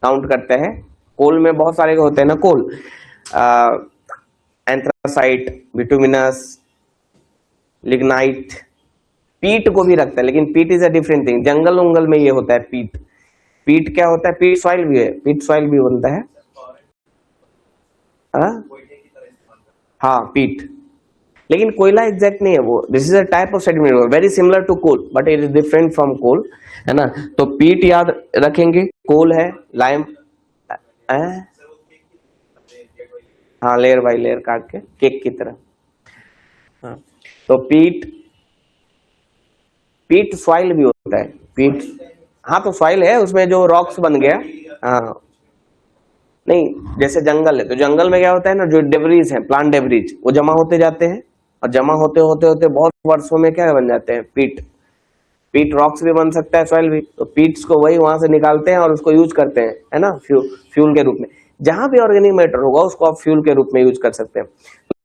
काउंट करते हैं। कोल में बहुत सारे होते हैं ना, कोल, एंथ्रासाइट, बिटुमिनस, लिग्नाइट, पीट को भी रखता है, लेकिन पीट इज अ डिफरेंट थिंग, जंगल उंगल में ये होता है पीट क्या होता है, पीट सॉइल भी है, पीट सॉइल भी बनता है, हाँ पीट, लेकिन कोयला एग्जैक्ट नहीं है वो, this is a type of sediment very similar to coal but it is different from coal, है ना। तो पीट याद रखेंगे, कोल है, लाइम हैं? हाँ, लेयर बाय लेयर काट के केक की तरह। हाँ, तो पीट सॉइल भी होता है, पीट। हाँ, तो सॉइल है, उसमें जो रॉक्स बन गया। हाँ, नहीं, जैसे जंगल है तो जंगल में क्या होता है ना, जो डेब्रीज है, प्लांट डेब्रीज, वो जमा होते जाते हैं और जमा होते होते होते बहुत वर्षों में क्या बन जाते हैं, पीट। पीट रॉक्स भी बन सकता है, सॉइल भी। तो पीट्स को वही वहां से निकालते हैं और उसको यूज करते हैं, है ना, फ्यूल के रूप में। जहां भी ऑर्गेनिक मैटर होगा उसको आप फ्यूल के रूप में यूज कर सकते हैं।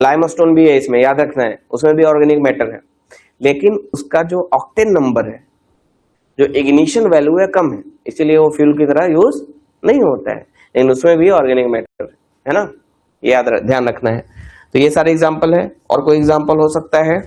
लाइमस्टोन भी है इसमें, याद रखना है, उसमें भी ऑर्गेनिक मैटर है, लेकिन उसका जो ऑक्टेन नंबर है, जो इग्निशन वैल्यू है, कम है, इसीलिए वो फ्यूल की तरह यूज नहीं होता है, लेकिन उसमें भी ऑर्गेनिक मैटर है ना, ध्यान रखना है। तो ये सारे एग्जाम्पल है, और कोई एग्जाम्पल हो सकता है?